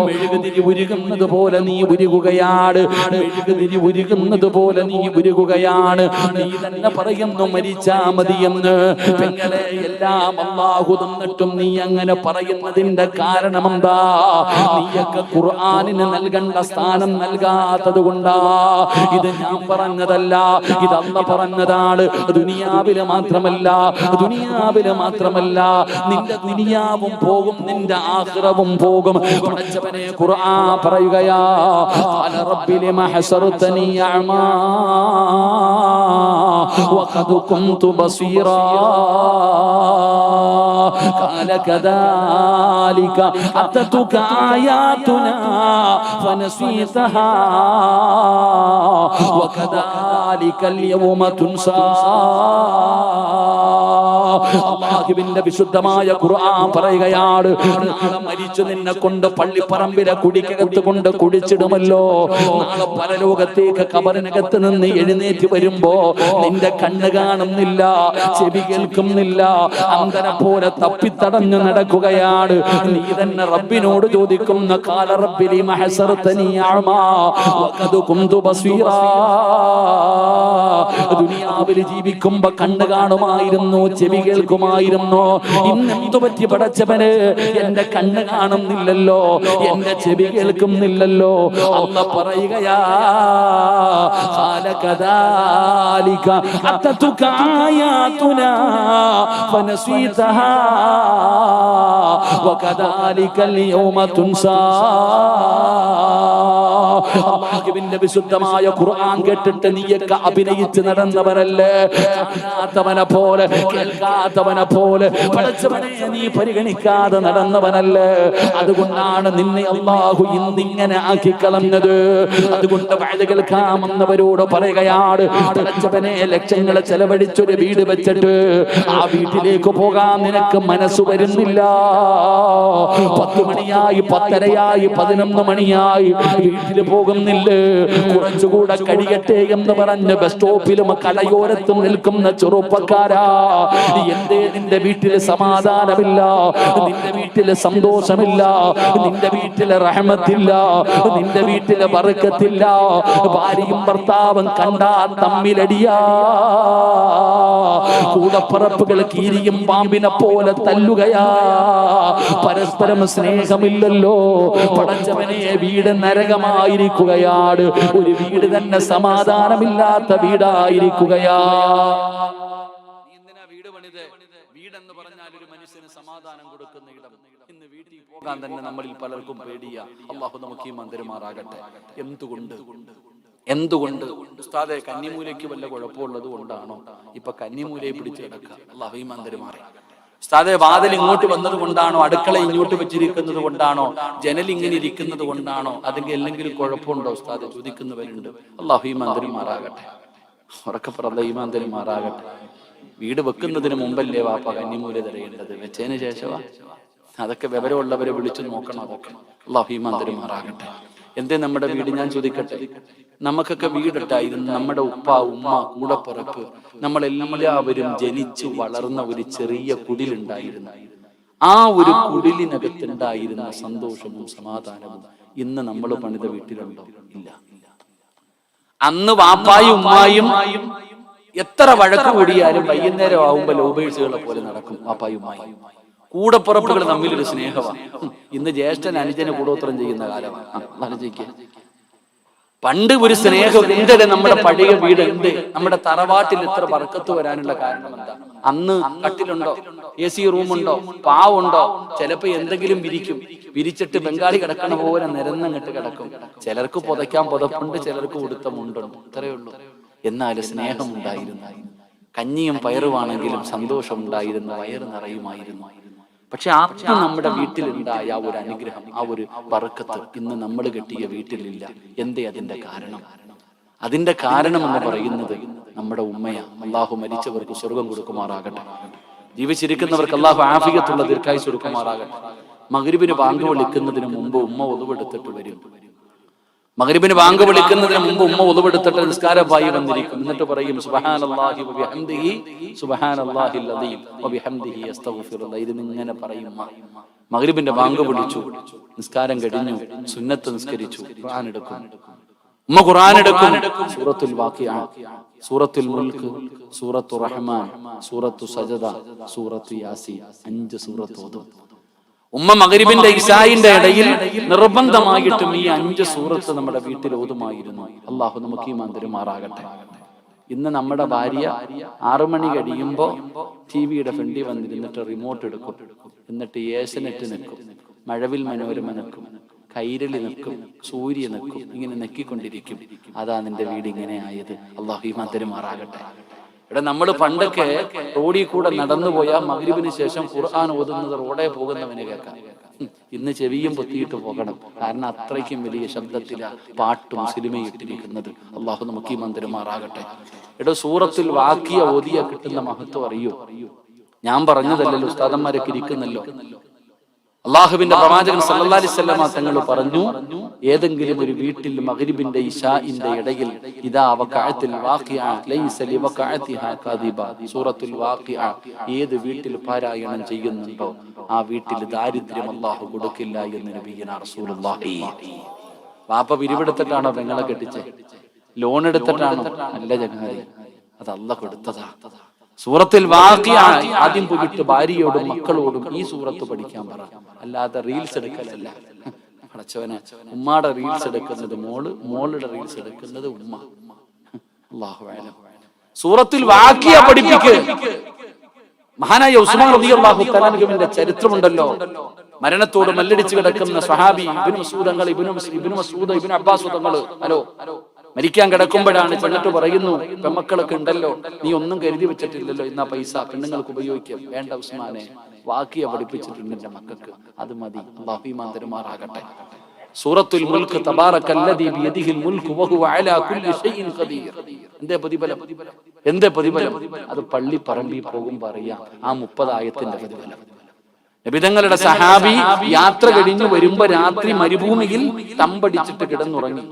മെഴുകുതിരി ഉരുകുന്നത് പോലെ നീ ഉരുകുകയാണ്. മെഴുകുതിരി ഉരുകുന്നത് പോലെ നീ ഉരുകുകയാണ്. നീ തന്നെ പറയുന്നു മരിച്ചാ മതിയെന്ന്. പെങ്ങളെ, എല്ലാം അല്ലാഹു തന്നിട്ടും നീ അങ്ങനെ പറയുന്നതിന്റെ കാരണം എന്താ? നീയൊക്കെ ഖുർആനിന് നൽകേണ്ട സ്ഥാനം നൽകാത്തത് കൊണ്ടാ. ഇത് ഞാൻ പറഞ്ഞതല്ല, ഇത് അല്ലാഹു പറഞ്ഞതാണ്. ദുനിയാവില് മാത്രമല്ല, നിന്റെ ദുനിയാവും പോകും, നിന്റെ ആഖിറവും പോകും. പടച്ചവനെ ഖുർആൻ പറയുകയാ, ഖാല റബ്ബി ലിമ ഹസർതനി അഅമാ വഖദ് കുൻതു ബസീറാ. قال كذلك أتتك آياتنا فنسيتها وكذلك اليوم تنسى. അല്ലാഹുവിന്റെ വിശുദ്ധമായ ഖുർആൻ പറയുകയാണ്, നാളെ മരിച്ചു നിന്നെ കൊണ്ട് പള്ളിപ്പറമ്പിലെ കുടിക്കകത്ത് കൊണ്ട് കുടിച്ചിടുമല്ലോ. നാളെ പരലോകത്തേക്ക് ഖബറിനകത്ത് നിന്ന് എഴുന്നേറ്റ് വരുമ്പോ നിന്റെ കണ്ണ് കാണുന്നില്ല, ചെവി കേൾക്കുന്നില്ല, അന്ധനെ പോലെ തപ്പിത്തടഞ്ഞു നടക്കുകയാണ്. നീ തന്നെ റബ്ബിനോട് ചോദിക്കുന്ന ഖാല റബ്ബി ലിമ ഹസർതനി അഅമാ വഖദ് കുന്തു ബസീറാ. ദുനിയാവിൽ ജീവിക്കുമ്പോ കണ്ണ് കാണുമായിരുന്നു, ചെവി കേൾക്കുമായിരുന്നു. ഇന്നെന്തു പറ്റി പടച്ചവന്? എന്റെ കണ്ണ് കാണുന്നില്ലല്ലോ, എന്റെ ചെവി കേൾക്കുന്നില്ലല്ലോ. അല്ലാഹ് പറയുകയാ, ഖാല കദാലിക അത്തതുക ആയാതുനാ ഫനസീതഹാ വകദാലിക അൽയൗമ തുൻസാ. അല്ലാഹുവിന്റെ വിശുദ്ധമായ ഖുർആൻ കേട്ടിട്ട് നീയൊക്കെ അഭിനയിച്ച് നടന്നവരല്ലേ? കാണാത്തവനെ പോലെ, കേൾക്കാത്തവനെ പോലെ പടച്ചവനെ നീ പരിഗണിക്കാതെ നടന്നവനല്ലേ? അതുകൊണ്ടാണ് നിന്നെ അല്ലാഹു ഇന്നിങ്ങനെ ആക്കി കളഞ്ഞത്. അതുകൊണ്ട് വഅദ കേൾക്കാമെന്നവരോട് പറയുകയാണ്, പടച്ചവനെ ലക്ഷങ്ങൾ ചെലവഴിച്ചൊരു വീട് വെച്ചിട്ട് ആ വീട്ടിലേക്ക് പോകാൻ നിനക്ക് മനസ്സ് വരുന്നില്ല. 10 മണിയായി, 10:30-ആയി, 11 മണിയായി, വീട്ടിൽ പോകുന്നില്ലേ? കുറച്ചുകൂടെ കഴിയട്ടെ എന്ന് പറഞ്ഞ് ബസ് സ്റ്റോപ്പിലും കടയോരത്തും നിൽക്കുന്ന ചെറുപ്പക്കാരാ, എന്തേ നിന്റെ വീട്ടില് സമാധാനമില്ല, നിന്റെ വീട്ടില് സന്തോഷമില്ല, നിന്റെ വീട്ടില് റഹ്മത്തില്ല, നിന്റെ വീട്ടില് ബർക്കത്തില്ല. ഭാര്യയും ഭർത്താവും കണ്ടാ തമ്മിലടിയാ, കൂടപ്പറപ്പുകൾ കീരിയും പാമ്പിനെ പോലെ തല്ലുകയാ, പരസ്പരം സ്നേഹമില്ലല്ലോ. പടച്ചവനെ വീട് നരകമായിരിക്കുകയാണ്, ഒരു വീട് തന്നെ സമാധാനമില്ലാത്ത വീടായിരിക്കുകയാ. വീട് പണിത്, വീടെന്ന് പറഞ്ഞാൽ ഒരു മനുഷ്യന് സമാധാനം കൊടുക്കുന്ന ഇടം. ഇന്ന് വീട്ടിൽ പോകാൻ തന്നെ നമ്മളിൽ പലർക്കും പേടിയാ. അല്ലാഹു നമുക്ക് ഈമാൻ തരുമാറാകട്ടെ. എന്തുകൊണ്ട് ഉസ്താദെ കന്നിമൂലയ്ക്ക് വല്ല കുഴപ്പമുള്ളത് കൊണ്ടാണോ ഇപ്പൊ കന്നിമൂലയെ പിടിച്ച് കിടക്കുക? അല്ലാഹു ഈമാൻ തരുമാറാകട്ടെ. ഉസ്താദെ വാതിൽ ഇങ്ങോട്ട് വന്നത് കൊണ്ടാണോ, അടുക്കള ഇങ്ങോട്ട് വെച്ചിരിക്കുന്നത് കൊണ്ടാണോ, ജനൽ ഇങ്ങനെ ഇരിക്കുന്നത് കൊണ്ടാണോ, അതെങ്കിൽ എന്തെങ്കിലും കുഴപ്പമുണ്ടോ ഉസ്താദെ ചോദിക്കുന്നവരുണ്ട്. അല്ലാഹു ഈമാൻ തരുമാറാകട്ടെ. ഉറക്കപ്പുറം ഈമാൻ തരുമാറാകട്ടെ. വീട് വെക്കുന്നതിന് മുമ്പല്ലേ വാപ്പ കന്നിമൂല തരയേണ്ടത്? വെച്ചതിന് ശേഷമാ? അതൊക്കെ വിവരമുള്ളവരെ വിളിച്ചു നോക്കണം. അതൊക്കെ അല്ലാഹു ഈമാൻ തരുമാറാകട്ടെ. എന്തേ നമ്മുടെ വീട്? ഞാൻ ചോദിക്കട്ടെ, നമുക്കൊക്കെ വീടിട്ടായിരുന്നു. നമ്മുടെ ഉപ്പ, ഉമ്മ, കൂടപ്പിറപ്പ്, നമ്മളെല്ലാവരും ജനിച്ചു വളർന്ന ഒരു ചെറിയ കുടിലുണ്ടായിരുന്നു. ആ ഒരു കുടിലിനകത്തുണ്ടായിരുന്ന സന്തോഷവും സമാധാനവും ഇന്ന് നമ്മൾ പണിത വീട്ടിലുണ്ടോ? ഇല്ല. അന്ന് വാപ്പായും ഉമ്മായും എത്ര വഴക്ക് കൂടിയാലും വൈകുന്നേരം ആവുമ്പോ ലോബേഴ്സുകളെ പോലെ നടക്കും വാപ്പായും ഉമ്മായും. കൂടപ്പുറപ്പുകൾ തമ്മിലൊരു സ്നേഹമാണ്. ഇന്ന് ജ്യേഷ്ഠൻ അനുജന് കൂടോത്രം ചെയ്യുന്ന കാലമാണ്. ആലോചിക്കുക, പണ്ട് ഒരു സ്നേഹം എന്തിന്? നമ്മുടെ പഴയ വീട് എന്ത്? നമ്മുടെ തറവാട്ടിൽ ഇത്ര ബർക്കത്ത് വരാനുള്ള കാരണം എന്താ? അന്ന് കട്ടിലുണ്ടോ, AC റൂമുണ്ടോ, പാവുണ്ടോ? ചിലപ്പോ എന്തെങ്കിലും വിരിച്ചിട്ട് ബംഗാളി കിടക്കണ പോലെ നിരന്നങ്ങിട്ട് കിടക്കും. ചിലർക്ക് പുതയ്ക്കാൻ പുതപ്പുണ്ട്, ചിലർക്ക് ഉടുത്ത മുണ്ടുണ്ട്. ഇത്രയേ ഉള്ളൂ. എന്നാൽ സ്നേഹം ഉണ്ടായിരുന്നു. കഞ്ഞിയും പയറുവാണെങ്കിലും സന്തോഷം ഉണ്ടായിരുന്നു, വയറ് നിറയുമായിരുന്നു. പക്ഷെ അന്ന് നമ്മുടെ വീട്ടിലുണ്ടായ ആ ഒരു അനുഗ്രഹം, ആ ഒരു ബർക്കത്ത് ഇന്ന് നമ്മൾ കെട്ടിയ വീട്ടിലില്ല. എന്തേ അതിന്റെ കാരണം? അതിന്റെ കാരണം എന്ന് പറയുന്നത് നമ്മുടെ ഉമ്മയാ. അല്ലാഹു മരിച്ചവർക്ക് സ്വർഗം കൊടുക്കുമാറാകട്ടെ. ജീവിച്ചിരിക്കുന്നവർക്ക് അല്ലാഹു ആഫിയത്തുള്ള ദീർഘായുസ്സ് കൊടുക്കുമാറാകട്ടെ. മഗ്രിബിന് ബാങ്ക് വിളിക്കുന്നതിന് മുമ്പ് ഉമ്മ ഒതുവെടുത്തിട്ട് വരും. മഗ്രിബിന് ബാങ്ക് വിളിക്കുന്നതിന് മുമ്പ് ഉമ്മ ഒതുവെടുത്തിട്ട് നിസ്കാരമായി വന്നിരിക്കും. എന്നിട്ട് പറയും സുബ്ഹാനല്ലാഹി വബിഹംദിഹി സുബ്ഹാനല്ലാഹിൽ അദീം വബിഹംദിഹി അസ്തഗ്ഫിറുല്ലാഹ്. ഇതിങ്ങനെ പറയും. മഗ്രിബിന്റെ ബാങ്ക് വിളിച്ചു, നിസ്കാരം കഴിഞ്ഞു, സുന്നത്ത് നിസ്കരിച്ചു, ഖുർആൻ എടുക്കും. ഉമ്മ ഖുർആൻ എടുക്കും. സൂറത്തുൽ വാഖിഅ, സൂറത്തുൽ മുൽക്ക്, സൂറത്തുർ റഹ്മാൻ, സൂറത്തു സജദ, സൂറത്തു യാസീൻ, 5 സൂറത്ത് ഓതും. ഉമ്മ മഗ്രിബിന്റെ ഇശായിന്റെ ഇടയിൽ നിർബന്ധമായിട്ടും ഈ 5 സൂറത്ത് നമ്മുടെ വീട്ടിൽ ഓതുമായിരുന്നു. അല്ലാഹു നമുക്ക് ഈമാൻ തരുമാറാകട്ടെ. ഇന്ന് നമ്മുടെ ഭാര്യ 6 മണി കഴിയുമ്പോ ടിവിയുടെ ഫ്രണ്ടിൽ വന്നിരുന്നിട്ട് റിമോട്ട് എടുക്കും. എന്നിട്ട് ഏഷ്യനെറ്റ് നിൽക്കും, മഴവിൽ മനോരമ നിൽക്കും, കൈരളി നിൽക്കും, സൂര്യ നിൽക്കും. ഇങ്ങനെ നെക്കിക്കൊണ്ടിരിക്കും. അതാ നിന്റെ വീട് ഇങ്ങനെ ആയത്. അല്ലാഹു ഈമാൻ തരുമാറാകട്ടെ. ഇവിടെ നമ്മൾ പണ്ടൊക്കെ റോഡിൽ കൂടെ നടന്നു പോയാൽ മഗ്രിബിന് ശേഷം ഖുർആൻ ഓതുന്നത് റോഡേ പോകുന്നവന് കേൾക്കാം. ഇന്ന് ചെവിയും പൊത്തിയിട്ട് പോകണം, കാരണം അത്രയ്ക്കും വലിയ ശബ്ദത്തിലാ പാട്ടും സിനിമയും ഇട്ടിരിക്കുന്നത്. അള്ളാഹു നമുക്ക് ഈ മന്ദിരമാറാകട്ടെ. എടോ, സൂറത്തുൽ വാഖിയ ഓതിയ കിട്ടുന്ന മഹത്വം അറിയോ? ഞാൻ പറഞ്ഞതല്ലല്ലോ, ഉസ്താദന്മാരൊക്കെ ഇരിക്കുന്നല്ലോ. അള്ളാഹുവിന്റെ പ്രവാചകൻ സല്ലല്ലാഹു അലൈഹി വസല്ലമ തങ്ങൾ പറഞ്ഞു, ഏതെങ്കിലും ഒരു വീട്ടിൽ മഗ്രിബിന്റെ ഇശാഇന്റെ ഇടയിൽ ഇദാ വഖഅത്തിൽ വാഖിഅ ലൈസ ലിവഖഅതിഹാ കാദിബ, സൂറത്തുൽ വാഖിഅ ഏത് വീട്ടിൽ പാരായണം ചെയ്യുന്നുണ്ടോ ആ വീട്ടിൽ ദാരിദ്ര്യം അള്ളാഹു കൊടുക്കില്ല എന്ന് നബിയുനാ റസൂലുള്ളാഹി. വാപ്പ പിരിവെടുത്തിട്ടാണോ പെങ്ങളെ കെട്ടിച്ചേ? ലോൺ എടുത്തിട്ടാണോ? അല്ല ചങ്ങാതി, അത് അള്ളാഹു കൊടുത്തതാ. സൂറത്തുൽ വാഖിഅ ആദ്യം പോയിട്ട് ഭാര്യയോടും മക്കളോടും ഈ സൂറത്ത് പഠിക്കാൻ പറ, അല്ലാതെ റീൽസ് എടുക്കലല്ല. അടച്ചവനെ, ഉമ്മാടെ റീൽസ് എടുക്കുന്നത് മോള്, മോളുടെ റീൽസ് എടുക്കുന്നത് ഉമ്മ. അല്ലാഹു അഅലം. സൂറത്തുൽ വാഖിഅ പഠിപ്പിക്ക്. മഹാനായ ഉസ്മാൻ റളിയല്ലാഹു തആല അൻഹുവിന്റെ ചരിത്രമുണ്ടല്ലോ. മരണത്തോട് മല്ലടിച്ച് കിടക്കുന്ന സ്വഹാബി ഇബ്നു മസ്ഊദ് തങ്ങൾ, ഇബ്നു മസ്ഊദ്, ഇബ്നു അബ്ബാസ് തങ്ങൾ മരിക്കാൻ കിടക്കുമ്പോഴാണ് ചെന്നിട്ട് പറയുന്നു, പെമ്മക്കളൊക്കെ ഉണ്ടല്ലോ, നീ ഒന്നും കരുതി വെച്ചിട്ടില്ലല്ലോ, ഇന്നാ പൈസ പെണ്ണുങ്ങൾക്ക് ഉപയോഗിക്കും. വേണ്ട ഉസ്മാനെ, വാഖിയ പഠിപ്പിച്ചിട്ടുണ്ട് എന്റെ മക്കൾക്ക്, അത് മതി. അല്ലാഹു ഈമാൻ തരുമാറാകട്ടെ. സൂറത്തുൽ മുൽക്ക്, തബാറകല്ലദീ ബിയദിഹിൽ മുൽക്കു വഹുവ അലാ കുല്ലി ഷൈഇൻ ഖദീർ. എന്തേ പ്രതിഫലം? എന്തേ പ്രതിഫലം? അത് പള്ളി പറമ്പിൽ പോകുമ്പോൾ അറിയാം ആ 30 ആയത്തിന്റെ പ്രതിഫലം. നബിതങ്ങളുടെ സഹാബി യാത്ര കഴിഞ്ഞു വരുമ്പോ രാത്രി മരുഭൂമിയിൽ തമ്പടിച്ചിട്ട് കിടന്നുറങ്ങി.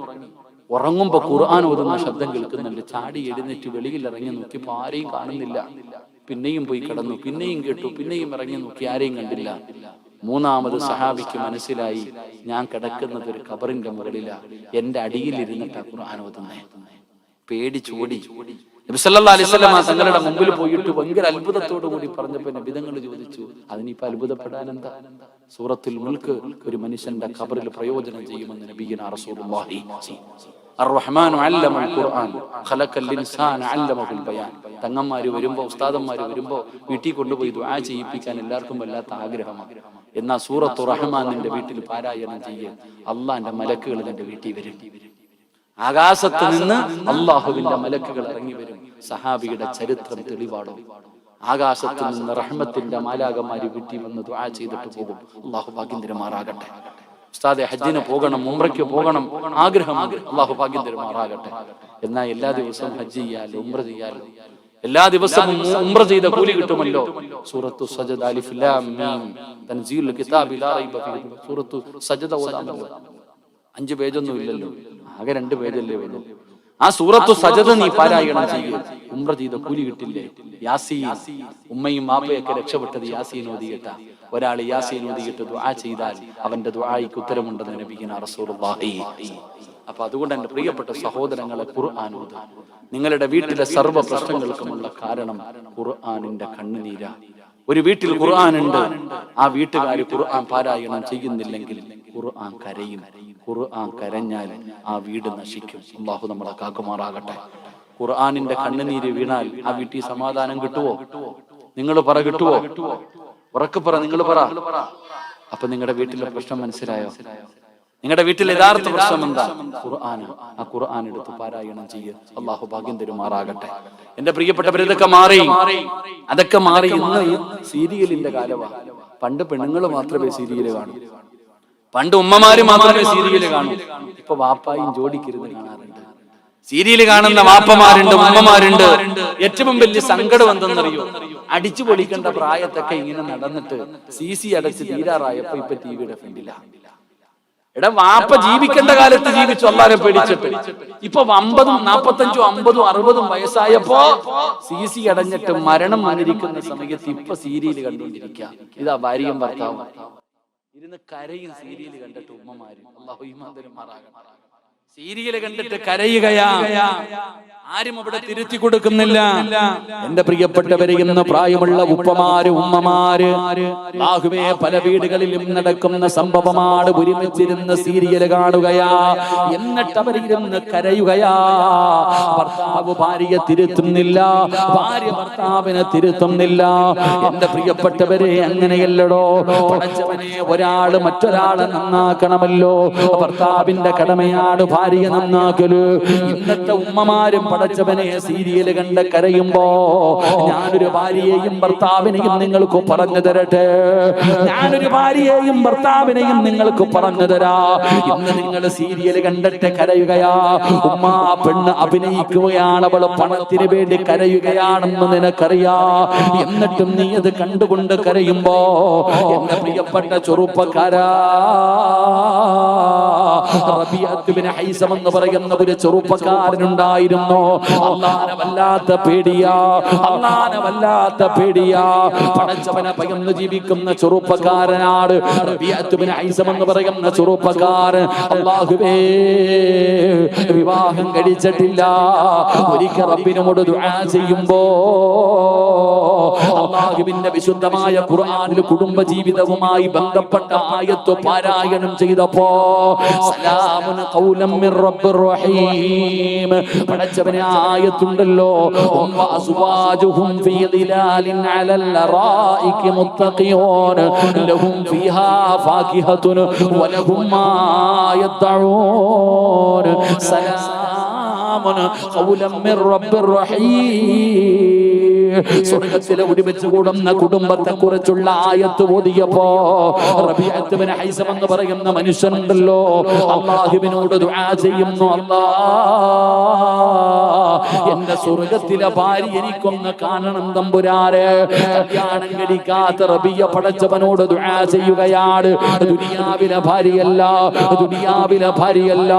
ഉറങ്ങുമ്പോ ഖുർആൻ ഓതുന്ന ശബ്ദം കേൾക്കുന്നുണ്ട്. ചാടി എഴുന്നേറ്റ് വെളിയിൽ ഇറങ്ങി നോക്കിയപ്പോ ആരെയും കാണുന്നില്ല. പിന്നെയും പോയി കിടന്നു, പിന്നെയും കേട്ടു, പിന്നെയും ഇറങ്ങി നോക്കി, ആരെയും കണ്ടില്ല. മൂന്നാമത് സഹാബിക്ക് മനസ്സിലായി, ഞാൻ കിടക്കുന്നത് ഒരു ഖബറിന്റെ മുകളിലാ, എന്റെ അടിയിൽ ഇരുന്നിട്ടാ ഖുർആൻ ഓതുന്നേ. പേടിച്ചോടി. നബി സല്ലല്ലാഹു അലൈഹി വസല്ലം തങ്ങളുടെ മുമ്പിൽ പോയിട്ട് ഭയങ്കര അത്ഭുതത്തോടു കൂടി പറഞ്ഞപ്പോ നബിതങ്ങൾ ചോദിച്ചു, അതിനിപ്പോ അത്ഭുതപ്പെടാൻ എന്താ? സൂറത്തുൽ മുൽക്ക് ഒരു മനുഷ്യന്റെ ഖബറിൽ പ്രയോജനം ചെയ്യുമെന്ന് നബിയുനാ റസൂലുള്ളാഹി. അർ-റഹ്മാനു അല്ലമൽ ഖുർആൻ ഖലഖൽ ഇൻസാന അല്ലമഹുൽ ബയാൻ. തങ്ങന്മാര് വരുമ്പോ, ഉസ്താദന്മാര് വരുമ്പോ വീട്ടിൽ കൊണ്ടുപോയി ദുആ ചെയ്യിപ്പിക്കാൻ എല്ലാവർക്കും വല്ലാത്ത ആഗ്രഹമാണ്. എന്നാ സൂറത്തു റഹ്മാൻ നിന്റെ വീട്ടിൽ പാരായണം ചെയ്യേ, അള്ളാന്റെ മലക്കുകൾ നിന്റെ വീട്ടിൽ വരും. ആകാശത്ത് നിന്ന് അള്ളാഹുവിന്റെ മലക്കുകൾ ഇറങ്ങി വരും. സഹാബിയുടെ ചരിത്രം തെളിവാടോ. ആകാശത്ത് നിന്ന് റഹ്മത്തിന്റെ മാലാകമാര് വീട്ടിൽ വന്ന് ദുആ ചെയ്തിട്ട് പോകും. അള്ളാഹു ഭാഗ്യം തരുമാറാകട്ടെ. ഉസ്താദെ, ഹജ്ജിന് പോകണം, ഉംറയ്ക്ക് പോകണം ആഗ്രഹമാണ്. അള്ളാഹു ഭാഗ്യം തരുമാറാകട്ടെ. എന്നാൽ എല്ലാ ദിവസവും ഹജ്ജ് ചെയ്യാലോ, ഉംറ ചെയ്യാലോ, എല്ലാ ദിവസവും ഉംറ ചെയ്ത കൂലി കിട്ടുമല്ലോ. സൂറത്തു സജദ, അലിഫ് ലാം മീം തൻസീലുൽ കിതാബി ലാ റൈബ ഫീഹി. സൂറത്തു സജദ ഓതാമല്ലോ. 5 പേജൊന്നും ഇല്ലല്ലോ, ആകെ 2 പേജല്ലേ വരൂ. ആ സൂറത്തു സജദ നീ പാരായണം ചെയ്യേ, ഉംറ ചെയ്ത കൂലി കിട്ടില്ലേ. യാസീൻ, ഉമ്മയും മാപ്പയൊക്കെ രക്ഷപ്പെട്ടത് യാസീൻ ഓതിയിട്ട. ഒരാൾ യാസീൻ ഓതിയിട്ട് ദുആ ചെയ്താൽ അവന്റെ ദുആയ്ക്ക് ഉത്തരമുണ്ടെന്ന് നബിയുനാ റസൂലുള്ളാഹി. അപ്പൊ അതുകൊണ്ട് എന്റെ പ്രിയപ്പെട്ട സഹോദരങ്ങളെ, ഖുർആൻ ഓതുക. നിങ്ങളുടെ വീട്ടിലെ സർവ്വ പ്രശ്നങ്ങൾക്കുമുള്ള കാരണം ഖുർആനിന്റെ കണ്ണുനീരാ. ഒരു വീട്ടിൽ ഖുർആൻ ഉണ്ട്, ആ വീട്ടുകാര് ഖുർആൻ പാരായണം ചെയ്യുന്നില്ലെങ്കിൽ ഖുർആൻ കരയും. ഖുർആൻ കരഞ്ഞാൽ ആ വീട് നശിക്കും. അല്ലാഹു നമ്മളെ കാക്കുമാറാകട്ടെ. ഖുർആനിന്റെ കണ്ണുനീര് വീണാൽ ആ വീട്ടിൽ സമാധാനം കിട്ടുവോ? നിങ്ങൾ പറ, കിട്ടുവോ? ഉറക്കെ പറ, നിങ്ങൾ പറ. അപ്പൊ നിങ്ങളുടെ വീട്ടിലെ പ്രശ്നം മനസ്സിലായോ? നിങ്ങളുടെ വീട്ടിൽ യഥാർത്ഥ പ്രശ്നം എന്താ? ഖുർആൻ. ആ ഖുർആൻ എടുത്ത് പാരായണം ചെയ്യുക. അല്ലാഹു ഭാഗ്യം തരുമാറാകട്ടെ. എന്റെ പ്രിയപ്പെട്ടവർ, ഇതൊക്കെ മാറി, അതൊക്കെ മാറി. ഇന്ന് സീരിയലിന്റെ കാലമാണ്. പണ്ട് പെണ്ണുങ്ങൾ മാത്രമേ സീരിയല് കാണൂ, പണ്ട് ഉമ്മമാര് മാത്രമേ സീരിയല് കാണൂ. ഇപ്പൊ വാപ്പായും ജോഡിക്കിരുന്ന് കാണാറുണ്ട്. സീരിയല് കാണുന്ന വാപ്പമാരുണ്ട്, ഉമ്മമാരുണ്ട്. ഏറ്റവും വലിയ സങ്കടം എന്തെന്നറിയോ? അടിച്ചു പൊളിക്കേണ്ട പ്രായത്തൊക്കെ ഇങ്ങനെ നടന്നിട്ട് CC അടച്ച് തീരാറായപ്പോ ഇപ്പൊ ടിവിയുടെ ഫ്രണ്ടില. എടാ, വാപ്പ ജീവിക്കേണ്ട കാലത്ത് ജീവിച്ചു, അല്ലാഹുവിനെ പേടിച്ചിട്ട്. ഇപ്പൊ 50, 45, 50, 60 വയസ്സായപ്പോ CC അടഞ്ഞിട്ട് മരണം വന്നിരിക്കുന്ന സമയത്ത് ഇപ്പൊ സീരിയല് കണ്ടുകൊണ്ടിരിക്കുക. ഇതാ ഭാര്യയും ഭർത്താവും ഇരുന്ന് കരയും. സീരിയല് കണ്ടിട്ട് ഉമ്മമാര്. അല്ലാഹു ഈമാൻ തരുമാറാകട്ടെ. സീരിയല് കണ്ടിട്ട് കരയുകയാ. ആരും അവിടെ തിരുത്തി കൊടുക്കുന്നില്ല. എന്റെ പ്രിയപ്പെട്ടവരെ, ഇന്ന് പ്രായമുള്ള ഉപ്പമാര്, ഉമ്മമാര്, അല്ലാഹുവേ, പല വീടുകളിലും നടക്കുന്ന സംഭവമാണ്. ഒരുമിച്ചിരുന്ന് സീരിയല് കാണുകയാ, എന്നിട്ട് അവരിരുന്ന് കരയുകയാ. ഭർത്താവ് ഭാര്യയെ തിരുത്തുന്നില്ല, ഭാര്യ ഭർത്താവിനെ തിരുത്തുന്നില്ല. എന്റെ പ്രിയപ്പെട്ടവരെ, അങ്ങനെയല്ലടോ. ഒരാള് മറ്റൊരാളെ നന്നാക്കണമല്ലോ. ഭർത്താവിന്റെ കടമയാണ് ഭാര്യ നന്നാക്കല്. ഇന്നത്തെ ഉമ്മമാരും പടച്ചവനെ സീരിയല് കണ്ട് കരയുമ്പോ ഞാനൊരു ഭാര്യയെയും ഭർത്താവിനെയും നിങ്ങൾക്ക് പറഞ്ഞു തരട്ടെ. ഞാനൊരു ഭാര്യയെയും ഭർത്താവിനെയും നിങ്ങൾക്ക് പറഞ്ഞു തരാ. ഇന്ന് നിങ്ങൾ സീരിയല് കണ്ടിട്ട് കരയുകയാ. ഉമ്മ പെണ്ണ് അഭിനയിക്കുകയാണ്, അവള് പണത്തിന് വേണ്ടി കരയുകയാണെന്ന് നിനക്കറിയാ. എന്നിട്ടും നീ അത് കണ്ടുകൊണ്ട് കരയുമ്പോ എന്റെ പ്രിയപ്പെട്ട ചെറുപ്പക്കാരാ, റബീഅത്ത് ബിൻ ഹൈസം എന്ന് പറയുന്ന ഒരു ചെറുപ്പക്കാരനുണ്ടായിരുന്നു. അല്ലാഹനെ വല്ലാത്ത പേടിയാ, അല്ലാഹനെ വല്ലാത്ത പേടിയാ. പടച്ചവനെ ഭയന്ന് ജീവിക്കുന്ന ചെറുപ്പക്കാരനാണ് റബീഅത്ത് ബിൻ ഹൈസം എന്ന് പറയുന്ന ചെറുപ്പക്കാരൻ. അല്ലാഹുവേ, വിവാഹം കഴിച്ചിട്ടില്ല. ഒരിക്കൽ റബ്ബിനോട് ദുആ ചെയ്യുമ്പോ അല്ലാഹുവിന്റെ വിശുദ്ധമായ ഖുർആനിൽ കുടുംബ ജീവിതവുമായി ബന്ധപ്പെട്ട ആയത്ത് പാരായണം ചെയ്തപ്പോ സലാമുൻ ഖൗലൻ മിർ റബ്ബിർ റഹീം, പടച്ചവനെ ആയത്തുണ്ടല്ലോ, വഅസ്വാജുഹും ഫീ ദിലാലിൻ അലൽ അറായികി മുത്തഖിയൂൻ ലഹും ഫീഹാ ഫാകിഹത്തുൻ വലഹും മാ യദ്ഊൻ സലാമുൻ ഖൗലൻ മിർ റബ്ബിർ റഹീം. സ്വർഗ്ഗത്തിലെ ഒരുമിച്ച് കൂടുന്ന കുടുംബത്തെ കുറിച്ചുള്ള ആയത്ത് ഓതിയപ്പോ റബീഅത്ത് ബിൻ ഹൈസം എന്ന് പറയുന്ന മനുഷ്യനുണ്ടല്ലോ, അല്ലാഹുവിനോട് ദുആ ചെയ്യുന്നു, അല്ലാഹ് എന്റെ സ്വർഗ്ഗത്തിലെ ഭാര്യ എനിക്കൊന്ന് കാണണം തമ്പുരാനെ. കല്യാണം കഴിക്കാത്ത റബിയ പടച്ചവനോട് ദുആ ചെയ്യുകയാണ്. ദുനിയാവിലെ ഭാര്യയല്ല, ദുനിയാവിലെ ഭാര്യയല്ല,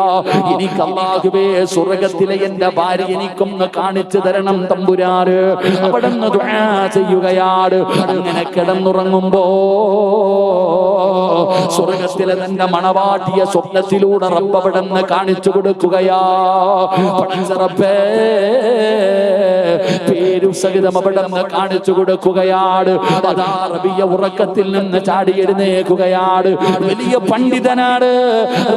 എനിക്ക് അല്ലാഹുവേ സ്വർഗ്ഗത്തിലെ എന്റെ ഭാര്യ എനിക്കൊന്ന് കാണിച്ചു തരണം തമ്പുരാന്. അവിടുന്ന് ദുആ ചെയ്യുകയാണ്. അങ്ങനെ കിടന്നുറങ്ങുമ്പോ സ്വർഗ്ഗത്തിലെ തന്റെ മണവാട്ടിയ സ്വപ്നത്തിലൂടെ റബ്ബ് അവിടുന്ന് കാണിച്ചു കൊടുക്കുകയാ. പടച്ച റബ്ബേ, പേരു സഹിതം അവിടുന്ന് കാണിച്ചു കൊടുക്കുകയാണ്. അതാ റബിയ ഉറക്കത്തിൽ നിന്ന് ചാടി എഴുന്നേൽക്കുകയാണ്. വലിയ പണ്ഡിതനാണ്.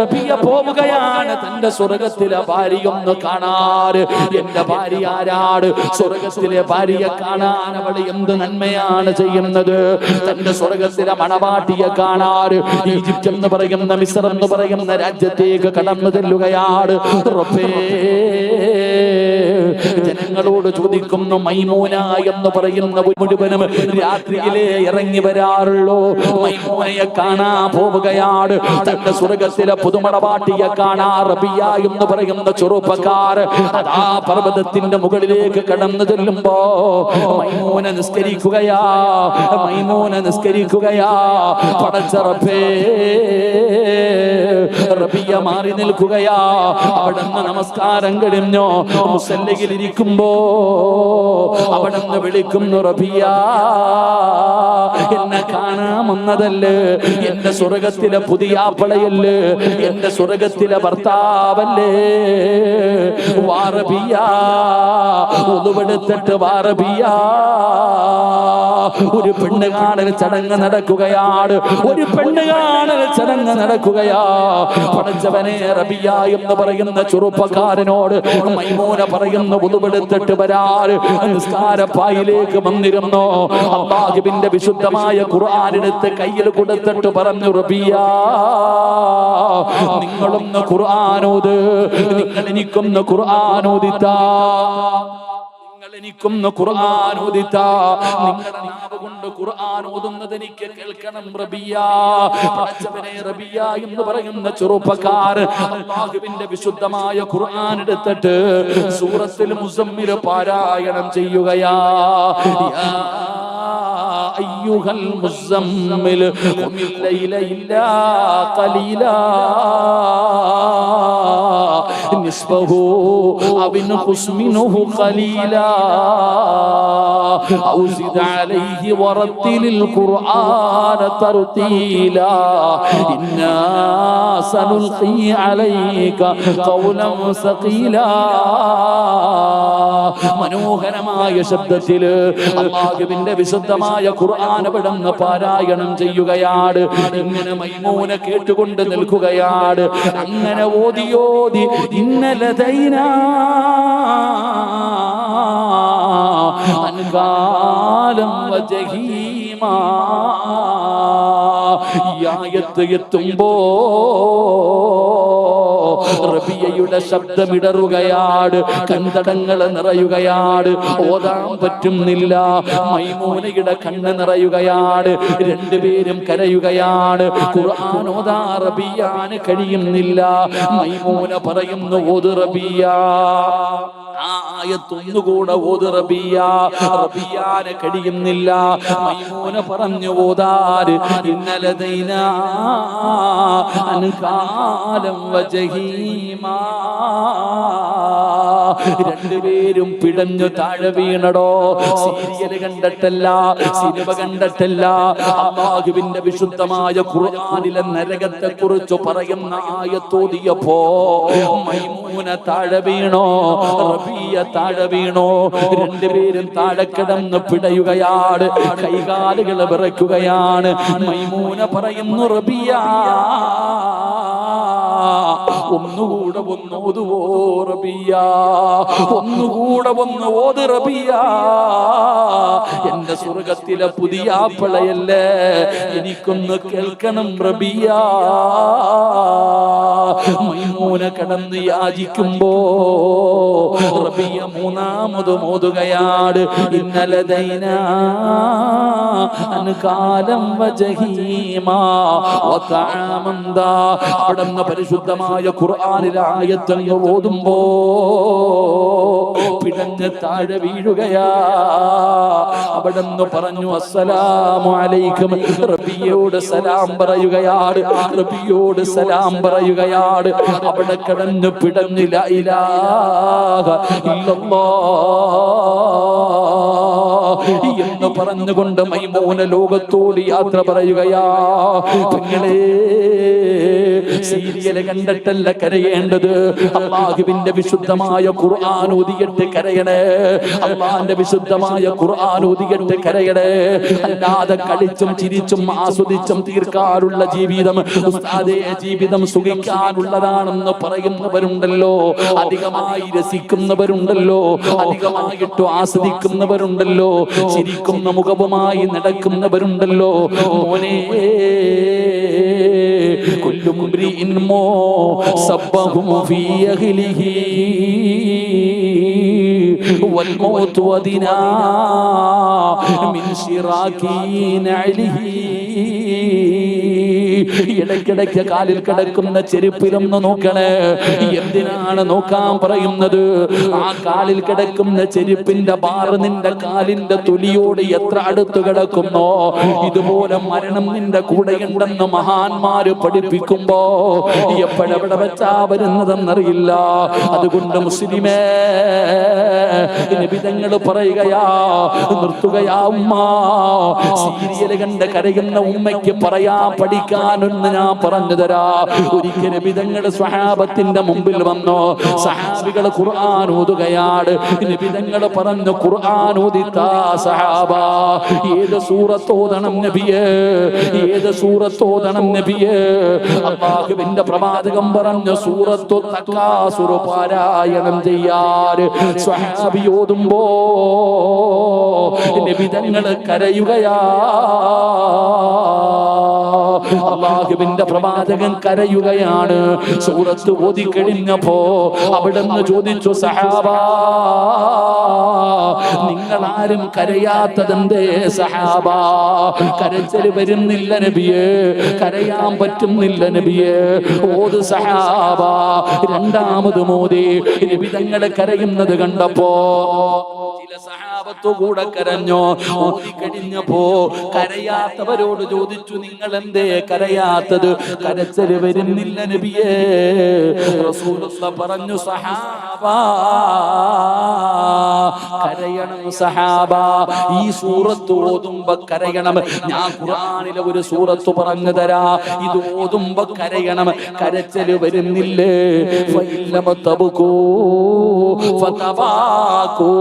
റബിയ പോവുകയാണ് തന്റെ സ്വർഗ്ഗത്തിലെ ഭാര്യയൊന്ന് കാണാൻ. എന്റെ ഭാര്യ ആരാണ്? സ്വർഗ്ഗത്തിലെ ഭാര്യയെ കാണാൻ അവൾ എന്ത് നന്മയാണ് ചെയ്യുന്നത്? തന്റെ സ്വർഗ്ഗത്തിലെ മണവാട്ടിയെ കാണാൻ ഈജിപ്റ്റ് എന്ന് പറയുന്ന മിസ്ർ എന്ന് പറയുന്ന രാജ്യത്തേക്ക് കടന്നു ചെല്ലുകയാണ്. റബ്ബേ, ജനങ്ങളോട് ചോദിക്കുന്നു, മൈമൂന എന്ന് പറയുന്ന മുഴുവനും രാത്രിയിലെ ഇറങ്ങി വരാറുള്ളൂ. മൈമൂനയെ കാണാൻ പോവുകയാണ്. തന്റെ സ്വർഗ്ഗത്തിലെ പുതുമണവാട്ടിയെ കാണാൻ റബിയ എന്ന് പറയുന്ന ചെറുപ്പക്കാർ അതാ പർവ്വതത്തിന്റെ മുകളിലേക്ക് കടന്നു ചെല്ലുമ്പോ മൈമൂന നിസ്കരിക്കുകയാ, മൈമൂന നിസ്കരിക്കുകയാ. പടച്ച റബ്ബേ, റബിയ മാറി നിൽക്കുകയാ. അവിടുന്ന് നമസ്കാരം കഴിഞ്ഞു മുസല്ലയിൽ ഇരിക്കുമ്പോ അവിടുന്ന് വിളിക്കുന്നു, റബിയ എന്നെ കാണാമെന്നതല്ലേ? എന്റെ സ്വർഗ്ഗത്തിലെ പുതിയ ആപ്പളയല്ലേ? എന്റെ സ്വർഗ്ഗത്തിലെ ഭർത്താവല്ലേ? വാറബിയ, ഒന്നുപെടുത്തിട്ട് വാറബിയ. ഒരു പെണ്ണ് കാണൽ ചടങ്ങ് നടക്കുകയാണ്. ഒരു പെണ്ണ് കാണൽ ചടങ്ങ് നടക്കുകയാ. പടച്ചവനെ, റബിയ എന്ന് പറയുന്ന ചെറുപ്പക്കാരനോട് മൈമൂന പറയുന്ന ഉതുവെടുത്തിട്ട് വരാൻ നിസ്കാരപ്പായിലേക്ക് വന്നിരുന്നു. അല്ലാഹുവിന്റെ വിശുദ്ധമായ ഖുർആൻ എടുത്ത് കയ്യിൽ കൊടുത്തിട്ട് പറഞ്ഞു, റബിയ നിങ്ങളൊന്ന് ഖുർആനോത്, നിങ്ങൾ എനിക്കൊന്ന് ഖുർആനോദിത്താ, എനിക്കൊന്ന് ഖുർആൻ ഓദിത്താ. നിങ്ങളുടെ നാവ് കൊണ്ട് ഖുർആൻ ഓതുന്നത് എനിക്ക് കേൾക്കണം റബിയ. പടച്ചവനെ, റബിയ എന്ന് പറയുന്ന ചെറുപ്പക്കാരൻ അല്ലാഹുവിന്റെ വിശുദ്ധമായ ഖുർആൻ എടുത്തിട്ട് സൂറത്തുൽ മുസമ്മിൽ പാരായണം ചെയ്യുകയാ. യാ അയ്യുഹൽ മുസമ്മിൽ ഖുമിൽ ലൈല ഇല്ലാ ഖലീലാ നിസ്ഫഹു അവ ഇൻഖുസ് മിൻഹു ഖലീലാ ഔ സിദ് അലൈഹി വറത്തിലിൽ ഖുർആന തർതീലാ ഇന്നാ സനുൽഖി അലൈക ഖൗലൻ സഖീലാ. മനോഹരമായ ശബ്ദത്തിൽ അല്ലാഹുവിന്റെ വിശുദ്ധമായ ഖുർആൻ അവിടുന്ന് പാരായണം ചെയ്യുകയാണ്. ഇങ്ങനെ മൈമൂന കേട്ടുകൊണ്ട് നിൽക്കുകയാണ്. അങ്ങനെ ഓതി ഇന്നലദൈനാ അൻകാലം വജഹീമാ. ഈ ആയത്ത് എത്തുമ്പോ റബിയയുടെ ശബ്ദമിടറുകയാണ്, കന്തടങ്ങൾ നിറയുകയാണ്, ഓതാൻ പറ്റുന്നില്ല. മൈമൂനയുടെ കണ്ണ് നിറയുകയാണ്, രണ്ടുപേരും കരയുകയാണ്. ഖുർആൻ ഓതാ റബിയാന് കഴിയുന്നില്ല. മൈമൂന പറയുന്നു, ഓത് റബിയ, ആയത്തൊന്നുകൂടെ ഓത് റബിയ. റബിയാന് കഴിയുന്നില്ല. മൈമൂന പറഞ്ഞു ഓതാര്, ഇന്നലദൈന അൻകാലം വജഹീമാ. രണ്ടുപേരും പിടഞ്ഞു താഴെ വീണടോ. സീരിയല് കണ്ടിട്ടല്ല, സിനിമ കണ്ടിട്ടല്ല, അല്ലാഹുവിന്റെ വിശുദ്ധമായ ഖുർആനിലെ നരകത്തെ കുറിച്ച് പറയുന്ന ആയത്തോതിയപ്പോ മൈമൂന താഴെ വീണോ, റബിയ താഴെ വീണോ. രണ്ടുപേരും താഴെ കിടന്ന് പിടയുകയാണ്, കൈകാലുകൾ വിറയ്ക്കുകയാണ്. മൈമൂന പറയുന്നു, റബിയ ഒന്നുകൂടെ ഓതുവോ റബിയ, ഒന്നുകൂടെ ഓത് റബിയ. എന്റെ സ്വർഗത്തിലെ പുതിയ ആപ്പിളയല്ലേ, എനിക്കൊന്ന് കേൾക്കണം റബിയ. മൈമൂന കടന്ന് യാചിക്കുമ്പോ റബിയ മൂന്നാമത് ഓതുകയാണ്, ഇന്നലദൈന അൻകാലം വജഹീമാ വതഅമൻ ദാ. അവിടുന്ന് പരിശുദ്ധമായ ഖുർആനിലെ ആയത്തങ്ങ് ഓതുമ്പോ പിടഞ്ഞ് താഴെ വീഴുകയാ. അവിടുന്ന് പറഞ്ഞു, അസ്സലാമു അലൈക്കും. റബിയോട് സലാം പറയുകയാണ്, റബിയോട് സലാം പറയുകയാണ്. അവിടെ കിടന്ന് പിടഞ്ഞ് ലാ ഇലാഹ ഇല്ലല്ലാഹ് എന്ന് പറഞ്ഞുകൊണ്ട് മൈമൂന ലോകത്തോട് യാത്ര പറയുകയാ. പെങ്ങളെ, സീരിയല് കണ്ടിട്ടല്ല കരയേണ്ടത്, അല്ലാഹുവിന്റെ വിശുദ്ധമായ ഖുർആൻ ഓതിയിട്ട് കരയണേ. അല്ലാഹുവിന്റെ വിശുദ്ധമായ ഖുർആൻ ഓതിയിട്ട് കരയണേ. അല്ലാതെ കളിച്ചും ചിരിച്ചും ആസ്വദിച്ചും തീർക്കാനുള്ള ജീവിതം, ഉസ്താദേ ജീവിതം സുഖിക്കാനുള്ളതാണെന്ന് പറയുന്നവരുണ്ടല്ലോ, അധികമായി രസിക്കുന്നവരുണ്ടല്ലോ, അധികമായിട്ട് ആസ്വദിക്കുന്നവരുണ്ടല്ലോ, ചിരിക്കുന്ന മുഖവുമായി നടക്കുന്നവരുണ്ടല്ലോ. മോനെ, കുല്ലു മുംരിഇൻ സബ്ബഹു ഫീ അഹ്ലിഹി വൽ മൗതു വദിനാ മിൻ ശിറാകി നഅലിഹി. ഇടയ്ക്കിടയ്ക്ക് കാലിൽ കിടക്കുന്ന ചെരുപ്പിലൊന്ന് നോക്കണേ. എന്തിനാണ് നോക്കാൻ പറയുന്നത്? ആ കാലിൽ കിടക്കുന്ന ചെരുപ്പിന്റെ ബാർ നിന്റെ കാലിന്റെ തൊലിയോട് എത്ര അടുത്ത് കിടക്കുന്നോ, ഇതുപോലെ മരണം നിന്റെ കൂടെയുണ്ടെന്ന് മഹാന്മാര് പഠിപ്പിക്കുമ്പോ എപ്പോഴെവിടെ വെച്ചാ വരുന്നതെന്നറിയില്ല. അതുകൊണ്ട് മുസ്ലിമേ, നിബിധങ്ങൾ പറയുകയാ, നിർത്തുകയാ ഉമ്മ. സീരിയല് കണ്ട് കരയുന്ന ഉമ്മയ്ക്ക് പറയാ പഠിക്കാനൊന്ന് ഞാൻ പറഞ്ഞു തരാ. ഒരിക്കൽ നിബിധങ്ങളുടെ സ്വഹാബത്തിന്റെ മുമ്പിൽ വന്നോ, സഹാബികൾ ഖുർആൻ ഓതുകയാണ്. നിബിധങ്ങൾ പറഞ്ഞു, ഖുർആൻ ഓതിത്താ സഹാബ. ഏത് സൂറത്തോദണം നബിയേ, ഏത് സൂറത്തോദണം നബിയേ? അല്ലാഹുവിന്റെ പ്രവാചകൻ പറഞ്ഞു, സൂറത്തു തകാസുർ പാരായണം ചെയ്യാൻ. സ്വഹാബി ഓതുമ്പോ നിബിധങ്ങൾ കരയുകയാ. അല്ലാഹുവിന്റെ പ്രവാചകൻ കരയുകയാണ്. സൂറത്ത് ഓതി കഴിഞ്ഞപ്പോ അവിടുന്ന് ചോദിച്ചു, സഹാബ, നിങ്ങളാരും കരയാത്തതെന്തേ സഹാബ? കരച്ചില് വരുന്നില്ല നബിയേ, കരയാൻ പറ്റുന്നില്ല നബിയേ. ഓത് സഹാബ. രണ്ടാമത് മോദി നബി തങ്ങളെ കരയുന്നത് കണ്ടപ്പോ ചില സഹാബത്തു കൂടെ കരഞ്ഞോ. ഓതി കഴിഞ്ഞപ്പോ കരയാത്തവരോട് ചോദിച്ചു, നിങ്ങൾ എന്തേ കരയാത്തത്? കരച്ചില് വരുന്നില്ല നബിയേ. റസൂലുള്ളാഹി പറഞ്ഞു, സഹാബ കരയണം സഹാബ. ഈ സൂറത്ത് ഓതുമ്പോ കരയണം. ഞാൻ ഖുർആനിലെ ഒരു സൂറത്ത് പറഞ്ഞു തരാ, ഇത് ഓതുമ്പോ കരയണം. കരച്ചില് വരുന്നില്ലേ? ഫഇല്ലമ തബ്കൂ ഫതബാകൂ.